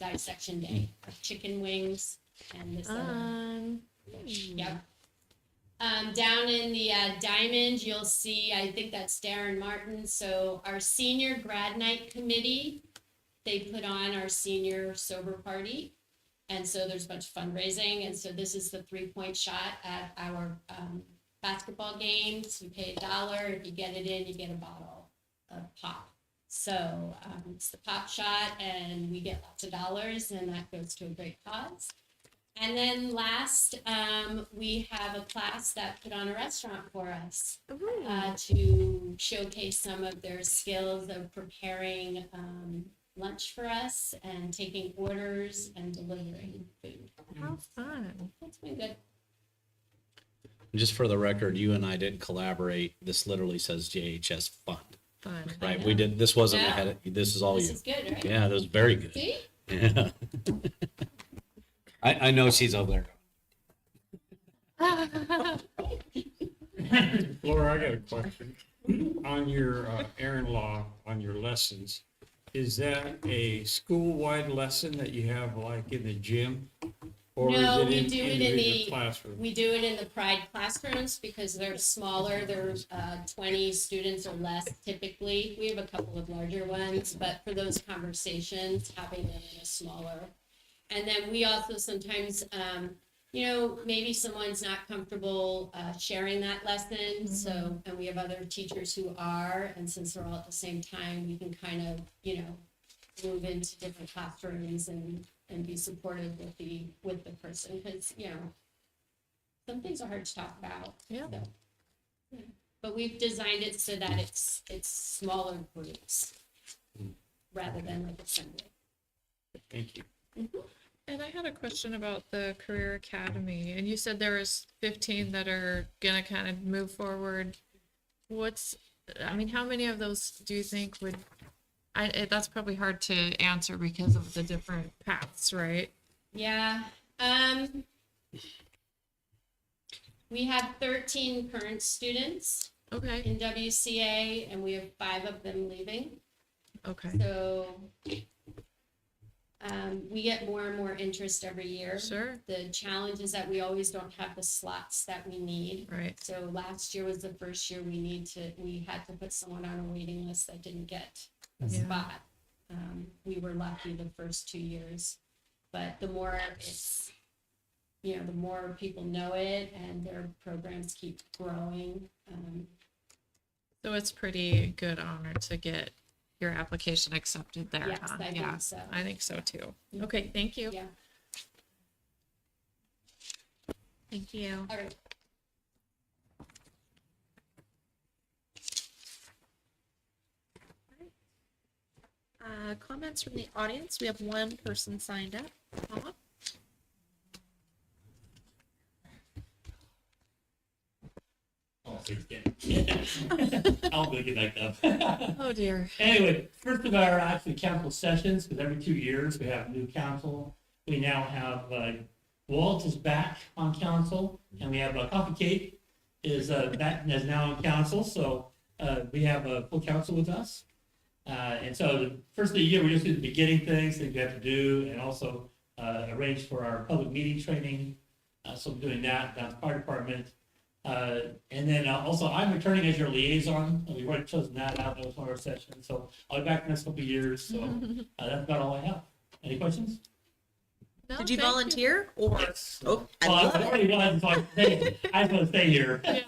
dissection day. Chicken wings And this, Um, yep. Down in the diamond, you'll see, I think that's Darren Martin. So our senior grad night committee, they put on our senior sober party. And so there's a bunch of fundraising. And so this is the 3-point shot at our basketball games. You pay $1. If you get it in, you get a bottle of pop. So it's the pop shot, and we get lots of dollars, and that goes to a great cause. And then last, we have a class that put on a restaurant for us to showcase some of their skills of preparing lunch for us and taking orders and delivering food. how fun. That's been good. Just for the record, you and I didn't collaborate. This literally says JHS Fund, Fun. right? know. We did, this wasn't Yeah. ahead, this is all This you. is good, right? Yeah, that was very good. See? Yeah. I know she's over there. Laura, I got a question. On your errand law, on your lessons, is that a school-wide lesson that you have like in the gym? Or No, is we it in do it in individual the- classroom? We do it in the Pride classrooms because they're smaller. They're 20 students or less typically. We have a couple of larger ones, but for those conversations, having them in a smaller. And then we also sometimes, maybe someone's not comfortable sharing that lesson. So, and we have other teachers who are, and since they're all at the same time, we can kind of, move into different classrooms and be supportive with the person, because some things are hard to talk about. Yeah. So, yeah. But we've designed it so that it's smaller groups rather than like assembly. Thank you. And I had a question about the Career Academy, and you said there was 15 that are gonna kind of move forward. How many of those do you think would, that's probably hard to answer because of the different paths, right? Yeah. We have 13 current students Okay, in WCA, and we have 5 of them leaving. okay, So we get more and more interest every year. sure, The challenge is that we always don't have the slots that we need. right, So last year was the first year we had to put someone on a waiting list that didn't get a Yeah. spot. We were lucky the first 2 years, but the more it's, the more people know it and their programs keep growing. so it's pretty good honor to get your application accepted there, Yes, huh? I Yeah, think so. I think so too. Mhm. Okay, thank you. Yeah, Thank you. all right. Comments from the audience. We have one person signed up. Paula? I'll go get back up. Oh dear. Anyway, first of our actually council sessions, because every 2 years we have new council. We now have Walt is back on council, and we have Coffee Cake is now on council. So we have a full council with us. And so the first of the year, we're just going to be getting things that we have to do, and also arrange for our public meeting training. So we're doing that. That's fire department. And then also, I'm returning as your liaison. We've already chosen that out. That was one of our sessions. So I'll be back in the next couple of years. So that's about all I have. Any questions? No, Did you thank volunteer or? Oh, I Well, love I've it. already realized, so I just want to stay here. Yeah.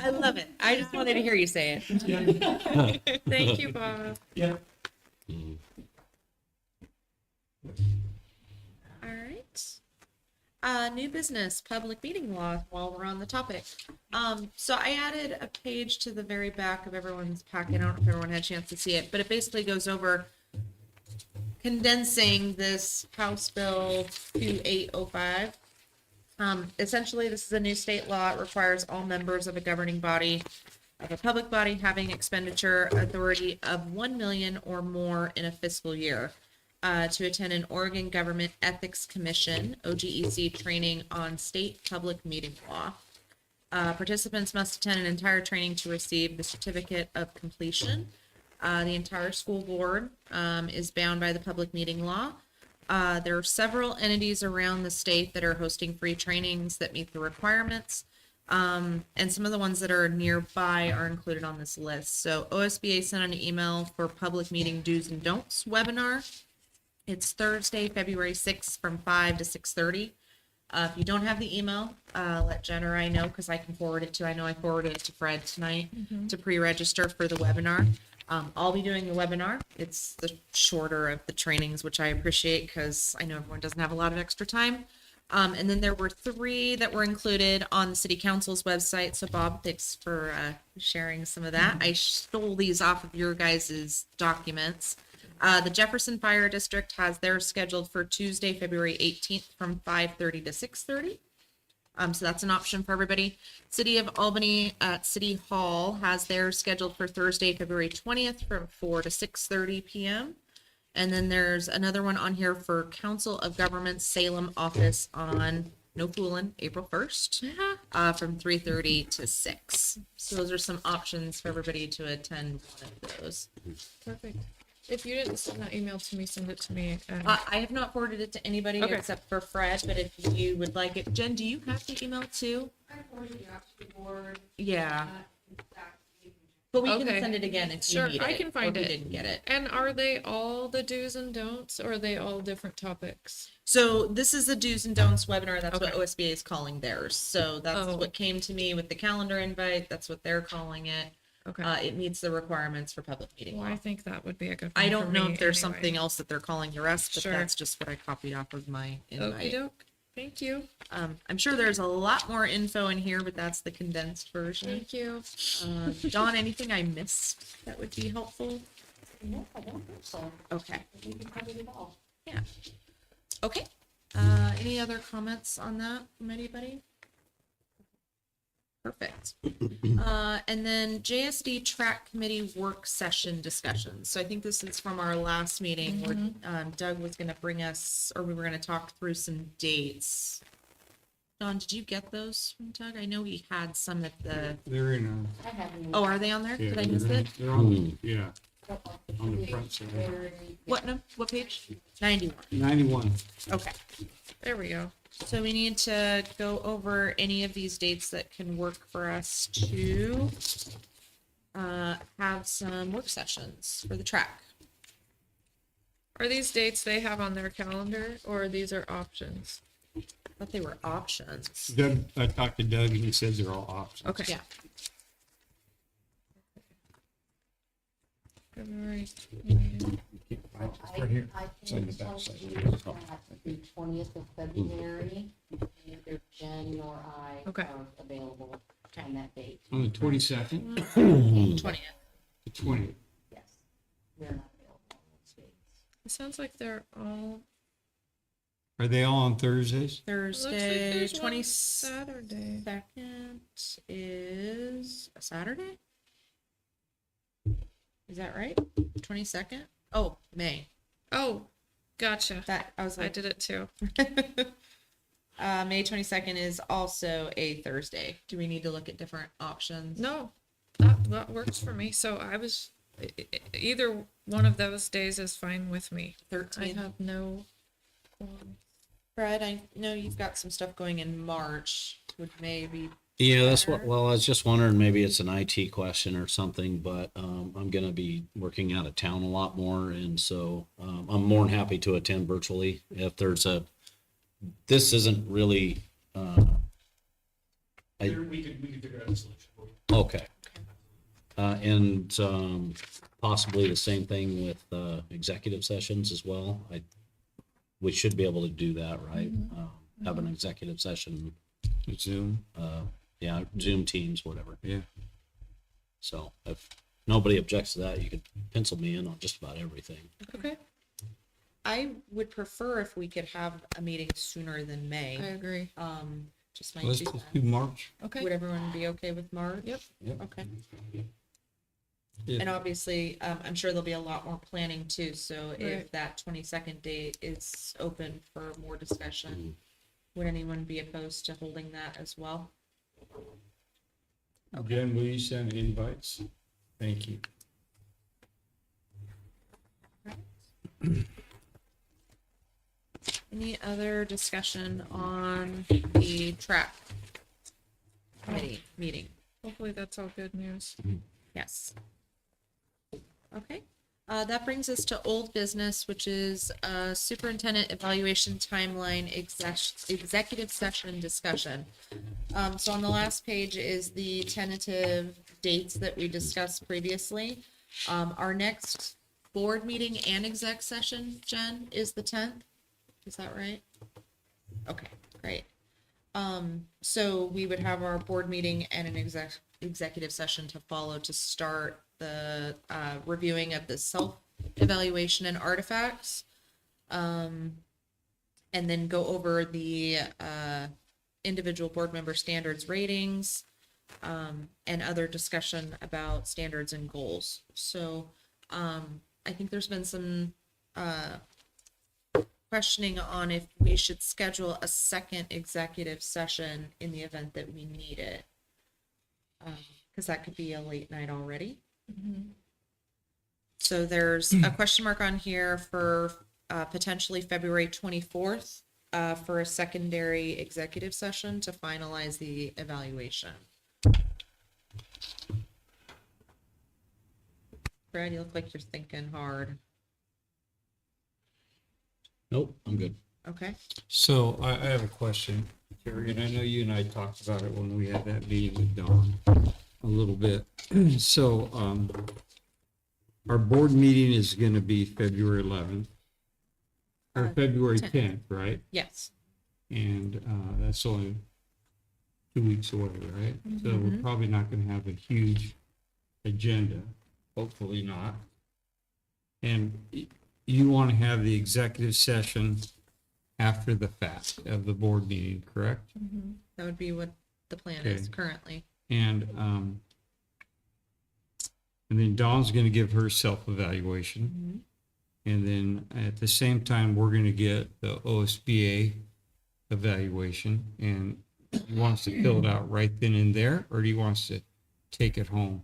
I love it. I just wanted to hear you say it. Thank you, Bob. Yeah. All right. New business, public meeting law, while we're on the topic. So I added a page to the very back of everyone's packet. I don't know if everyone had a chance to see it, but it basically goes over condensing this House Bill 2805. Essentially, this is a new state law. It requires all members of a governing body, of a public body, having expenditure authority of 1 million or more in a fiscal year to attend an Oregon Government Ethics Commission, OGEC, training on state public meeting law. Participants must attend an entire training to receive the certificate of completion. The entire school board is bound by the public meeting law. There are several entities around the state that are hosting free trainings that meet the requirements. And some of the ones that are nearby are included on this list. So OSBA sent an email for public meeting do's and don'ts webinar. It's Thursday, February 6th from 5 to 6:30. If you don't have the email, let Jen or I know, because I can forward it to, I know I forwarded it to Fred tonight to pre-register for the webinar. I'll be doing the webinar. It's the shorter of the trainings, which I appreciate because I know everyone doesn't have a lot of extra time. And then there were 3 that were included on the city council's website. So Bob, thanks for sharing some of that. I stole these off of your guys' documents. The Jefferson Fire District has theirs scheduled for Tuesday, February 18th from 5:30 to 6:30. So that's an option for everybody. City of Albany at City Hall has theirs scheduled for Thursday, February 20th from 4 to 6:30 p.m. And then there's another one on here for Council of Governments Salem office on, no fooling, April 1st from 3:30 to 6. So those are some options for everybody to attend one of those. Perfect. If you didn't send that email to me, send it to me. I have not forwarded it to anybody Okay. except for Fred, but if you would like it, Jen, do you have the email too? I forwarded you out to the board. Yeah, Exactly. but we Okay. can send it again if Sure, you need it. I can find or if it. you didn't get it. And are they all the do's and don'ts, or are they all different topics? So this is the do's and don'ts webinar. That's what Okay. OSBA is calling theirs. So that's Oh. what came to me with the calendar invite. That's what they're calling it. Okay. It meets the requirements for public meeting Well, law. I think that would be a good I one don't for know me if there's anyway. something else that they're calling the rest, but Sure. that's just what I copied off of my invite. Okey doke. Thank you. I'm sure there's a lot more info in here, but that's the condensed version. Thank you. Dawn, anything I missed that would be helpful? No, I don't think so. Okay. I think you covered it all. Yeah. Okay. Any other comments on that from anybody? Perfect. And then JSD track committee work session discussions. So I think this is from our last meeting where Doug was going to bring us, or we were going to talk through some dates. Dawn, did you get those from Doug? I know he had some at the, They're in I haven't. oh, are they on there? Yeah, Did I miss it? they're on, yeah, on the front side. What page? 91. 91. Okay. There we go. So we need to go over any of these dates that can work for us to have some work sessions for the track. Are these dates they have on their calendar, or these are options? I thought they were options. Doug, I talked to Doug and he says they're all options. Okay. Yeah. February. It's right here. I It's on can the tell back side. you that the 20th of February, neither Jen nor I Okay. are available on that date. On the 22nd, 20th. the 20th. Yes, we're not available on those dates. It sounds like they're all. Are they all on Thursdays? It looks like Thursday, there's one 22nd Saturday. is a Saturday? Is that right? 22nd? Oh, May. Oh, gotcha. That I was I like, did it too. May 22nd is also a Thursday. Do we need to look at different options? No, that works for me. So I was either one of those days is fine with me. I 13th. have no qualms. Fred, I know you've got some stuff going in March. Would maybe Yeah, that's what, well, I was just wondering, maybe it's an IT question or something, but I'm gonna be working out of town a lot more, and so I'm more than happy to attend virtually if there's this isn't really, We could figure out a solution for you. okay. And possibly the same thing with executive sessions as well. We should be able to do that, right? Have an executive session, Zoom. yeah, Zoom Teams, whatever. Yeah. So if nobody objects to that, you could pencil me in on just about everything. Okay. I would prefer if we could have a meeting sooner than I May. agree. Just my Let's two just cents. do March. Okay. Would everyone be okay with March? Yep. Yep. Okay. Yeah. And obviously, I'm sure there'll be a lot more planning too, so if Right. that 22nd date is open for more discussion, would anyone be opposed to holding that as well? Jen, will you send invites? Thank you. Any other discussion on the track committee meeting? Hopefully that's all good news. Yes. Okay, that brings us to old business, which is superintendent evaluation timeline executive session discussion. So on the last page is the tentative dates that we discussed previously. Our next board meeting and exec session, Jen, is the 10th. Is that right? Okay, great. So we would have our board meeting and an executive session to follow to start the reviewing of the self-evaluation and artifacts. And then go over the individual board member standards ratings, and other discussion about standards and goals. So I think there's been some questioning on if we should schedule a second executive session in the event that we need it. Because that could be a late night already. So there's a question mark on here for potentially February 24th for a secondary executive session to finalize the evaluation. Brad, you look like you're thinking hard. Nope, I'm good. Okay. So I have a question, Terry, and I know you and I talked about it when we had that meeting with Dawn a little bit. So, our board meeting is gonna be February 11th, or February 10th, right? Yes. And, that's only 2 weeks away, right? So we're probably not gonna have a huge agenda, hopefully not. And you want to have the executive session after the fact of the board meeting, correct? That would be what the plan is Okay. currently. And then Dawn's gonna give her self-evaluation. And then at the same time, we're gonna get the OSBA evaluation. And he wants to fill it out right then and there, or do you wants to take it home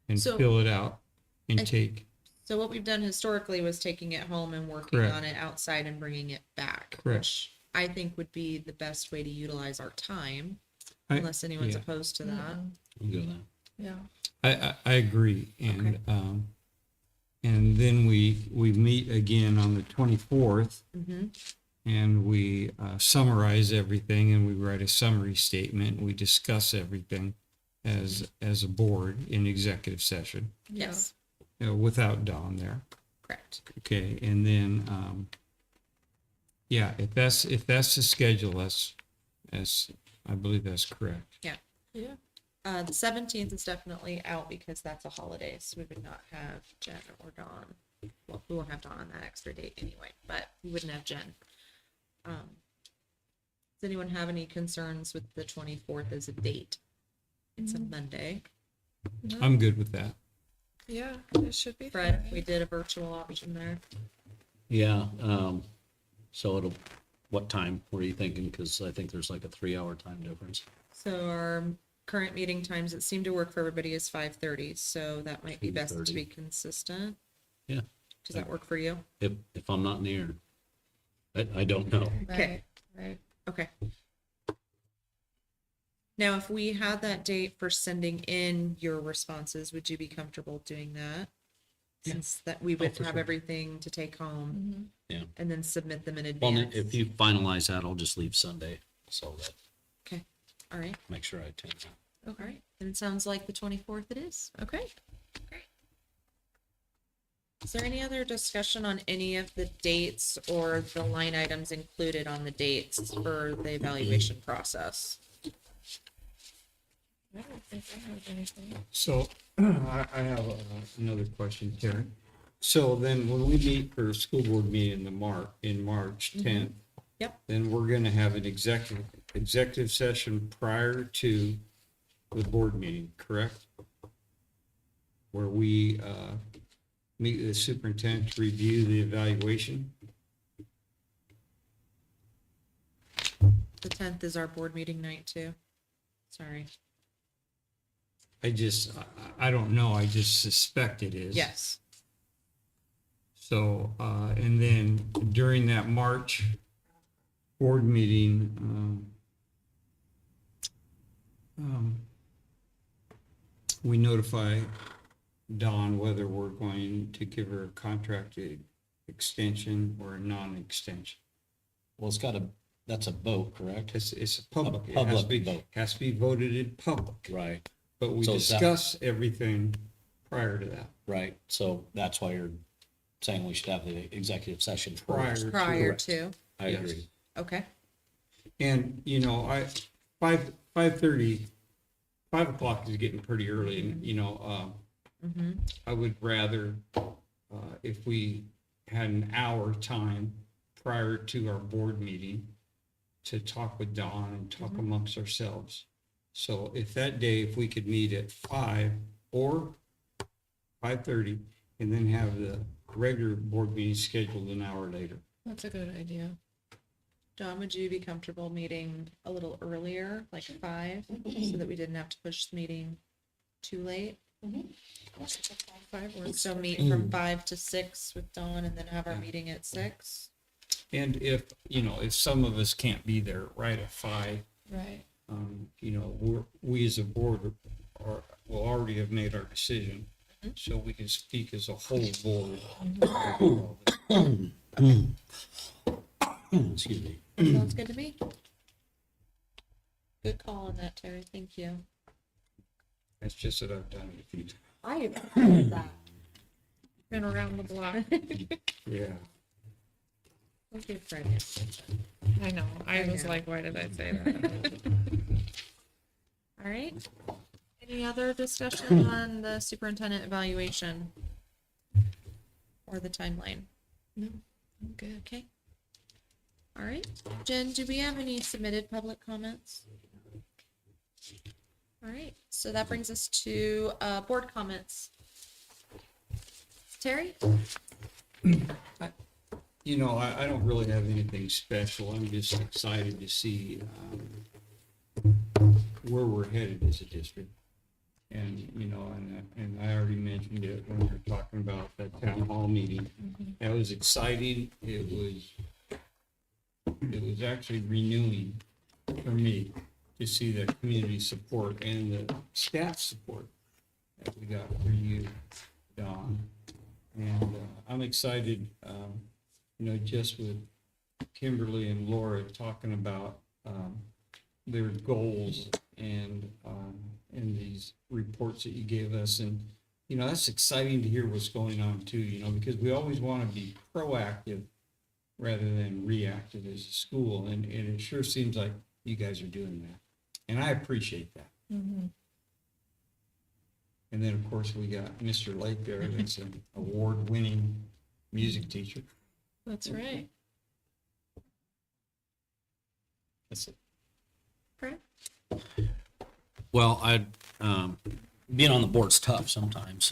and So, fill it out and I- take? So what we've done historically was taking it home and working Correct. on it outside and bringing it back. Correct. Which I think would be the best way to utilize our time, I- unless anyone's yeah. opposed to that. I'm good with that. Yeah. I agree, and Okay. And then we meet again on the 24th, and we summarize everything, and we write a summary statement. We discuss everything as a board in executive session, Yes, without Dawn there. correct. Okay, and then yeah, if that's the schedule, that's I believe that's correct. Yeah. The 17th is definitely out because that's a holiday, so we would not have Jen or Dawn. Well, we won't have Dawn on that extra date anyway, but we wouldn't have Jen. Does anyone have any concerns with the 24th as a date? It's a Monday. I'm good with that. Yeah, it should be Fred, fine. we did a virtual option there. Yeah, so what time were you thinking? Because I think there's like a 3-hour time difference. So our current meeting times that seem to work for everybody is 5:30, so that might be best to 3:30. be consistent. Yeah. Does that work for you? If I'm not near, I don't know. Okay. Right. Okay. Now, if we had that date for sending in your responses, would you be comfortable doing that? Yeah. Since that we would for have sure. everything to take home Yeah. and then submit them in Well, advance. if you finalize that, I'll just leave Sunday, so that, Okay, all right, make sure I attend that. all right. Then it sounds like the 24th it is. Okay. Great. Is there any other discussion on any of the dates or the line items included on the dates for the evaluation process? I don't think I have anything. So I have another question, Terry. So then when we meet for a school board meeting in March 10th, Yep. then we're going to have an executive session prior to the board meeting, correct? Where we meet with the superintendent to review the evaluation. The 10th is our board meeting night too. Sorry. I don't know, I just suspect it is. Yes. So, and then during that March board meeting, we notify Dawn whether we're going to give her a contracted extension or a non-extension. Well, that's a vote, correct? It's a public. A public It has to be- vote. Has to be voted in public, Right, but we So is that- discuss everything prior to that. right. So that's why you're saying we should have the executive session Prior first. to- Prior Correct. to, I Yes. agree. okay, And, 5 o'clock is getting pretty early and, mm-hmm, I would rather, if we had an hour time prior to our board meeting to talk with Dawn and talk amongst ourselves. So if that day, if we could meet at 5 or 5:30 and then have the regular board meeting scheduled an hour later. That's a good idea. John, would you be comfortable meeting a little earlier, like 5, so that we didn't have to push the meeting too late? 5 works. So meet from 5 to 6 with Dawn and then have our meeting at 6? And if some of us can't be there right at 5, Right. we as a board will already have made our decision. So we can speak as a whole board. Excuse me. Sounds good to me. Good call on that, Terry, thank you. That's just that I've done it a few times. I agree with that. Been around the block. Yeah. Okay, Fred. I know. I was know. like, why did I say that? All right. Any other discussion on the superintendent evaluation? Or the timeline? No, I'm good. Okay. All right. Jen, do we have any submitted public comments? All right, so that brings us to board comments. Terry? I don't really have anything special. I'm just excited to see where we're headed as a district. And, and I already mentioned it when we were talking about that town hall meeting. That was exciting. It was actually renewing for me to see the community support and the staff support that we got for you, Dawn. And I'm excited, just with Kimberly and Laura talking about their goals and these reports that you gave us. And, that's exciting to hear what's going on too, because we always want to be proactive rather than reactive as a school. And it sure seems like you guys are doing that. And I appreciate that. Mm-hmm. And then, of course, we got Mr. Lake there, that's an award-winning music teacher. That's right. That's it. Fred? Well, being on the board's tough sometimes,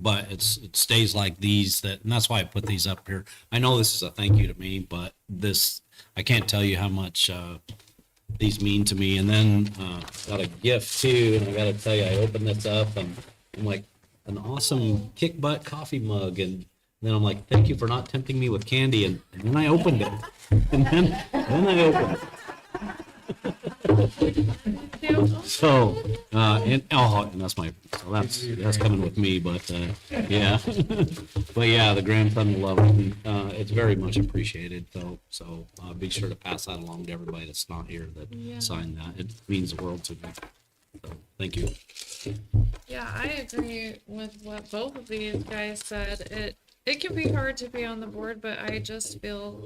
but it stays like these and that's why I put these up here. I know this is a thank you to me, but I can't tell you how much these mean to me. And then got a gift too, and I got to tell you, I opened this up and I'm like, an awesome kick butt coffee mug, and then I'm like, thank you for not tempting me with candy, and then I opened it, and then I opened it. So, and that's coming with me, but, yeah. But yeah, the grandson will love it. And, it's very much appreciated, though. So, be sure to pass that along to everybody that's not here that signed that. It means the world to me. So, thank you. Yeah, I agree with what both of these guys said. It can be hard to be on the board, but I just feel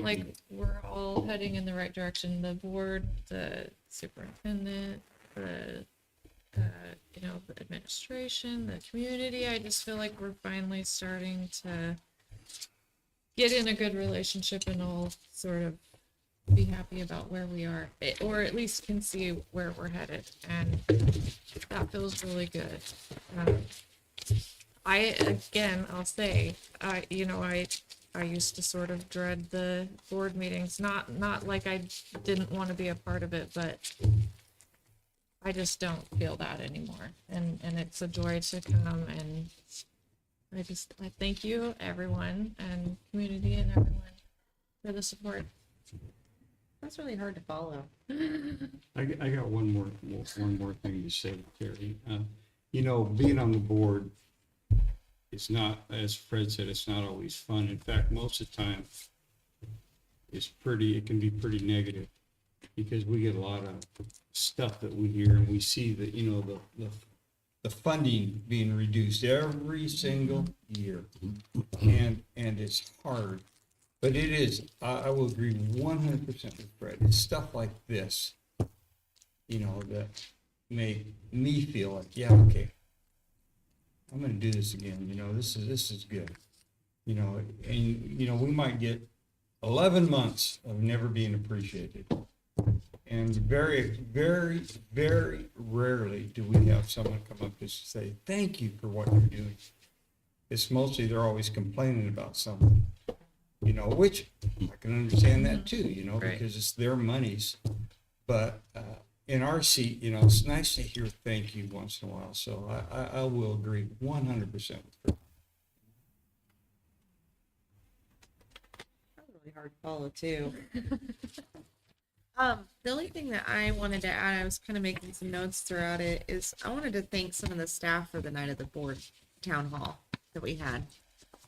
like we're all heading in the right direction. The board, the superintendent, the the administration, the community. I just feel like we're finally starting to get in a good relationship and all sort of be happy about where we are, or at least can see where we're headed, and that feels really good. I'll say, I used to sort of dread the board meetings, not like I didn't want to be a part of it, but I just don't feel that anymore, and it's a joy to come, and I thank you, everyone, and community and everyone for the support. That's really hard to follow. I got one more thing to say, Terry. You know, being on the board, it's not, as Fred said, it's not always fun. In fact, most of the time, it can be pretty negative, because we get a lot of stuff that we hear, and we see that, you know, the funding being reduced every single year. And it's hard, but it is, I will agree 100% with Fred. It's stuff like this, you know, that make me feel like, yeah, okay, I'm gonna do this again, you know, this is good. You know, and, you know, we might get 11 months of never being appreciated. And very, very, very rarely do we have someone come up to say, thank you for what you're doing. It's mostly they're always complaining about something, you know, which I can understand that too, you know, Right. because it's their monies. But in our seat, you know, it's nice to hear thank you once in a while. So I will agree 100% with her. That was really hard to follow too. The only thing that I wanted to add, I was kind of making some notes throughout it, is I wanted to thank some of the staff for the night of the board town hall that we had.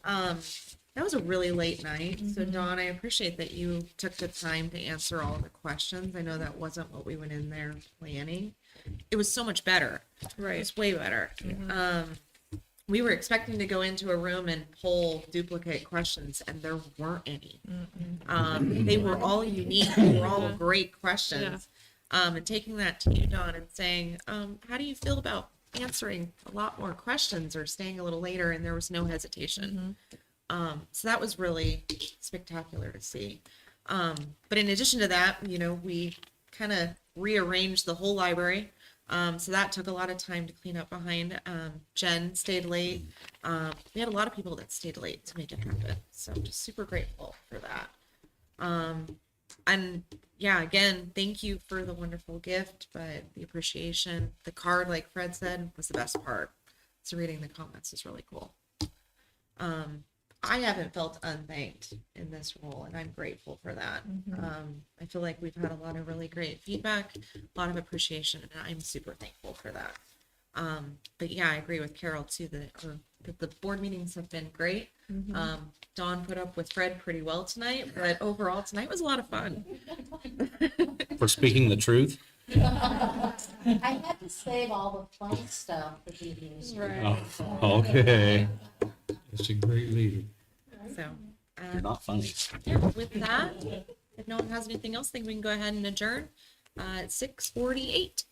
That was a really late night. So Dawn, I appreciate that you took the time to answer all of the questions. I know that wasn't what we went in there planning. It was so much better. It Right. was way better. We were expecting to go into a room and pull duplicate questions, and there weren't any. They were all unique. They were all great questions. And taking that to you, Dawn, and saying, how do you feel about answering a lot more questions or staying a little later? And there was no hesitation. So that was really spectacular to see. But in addition to that, you know, we kind of rearranged the whole library. So that took a lot of time to clean up behind. Jen stayed late. We had a lot of people that stayed late to make it happen. So I'm just super grateful for that. And yeah, again, thank you for the wonderful gift, but the appreciation, the card, like Fred said, was the best part. So reading the comments is really cool. I haven't felt unthanked in this role, and I'm grateful for that. I feel like we've had a lot of really great feedback, a lot of appreciation, and I'm super thankful for that. But yeah, I agree with Carol too, that the board meetings have been great. Dawn put up with Fred pretty well tonight, but overall tonight was a lot of fun. For speaking the truth. I had to save all the fun stuff for the meetings. Right. Oh, okay. It's a great leader. So, You're not funny. yeah, with that, if no one has anything else, I think we can go ahead and adjourn at 6:48.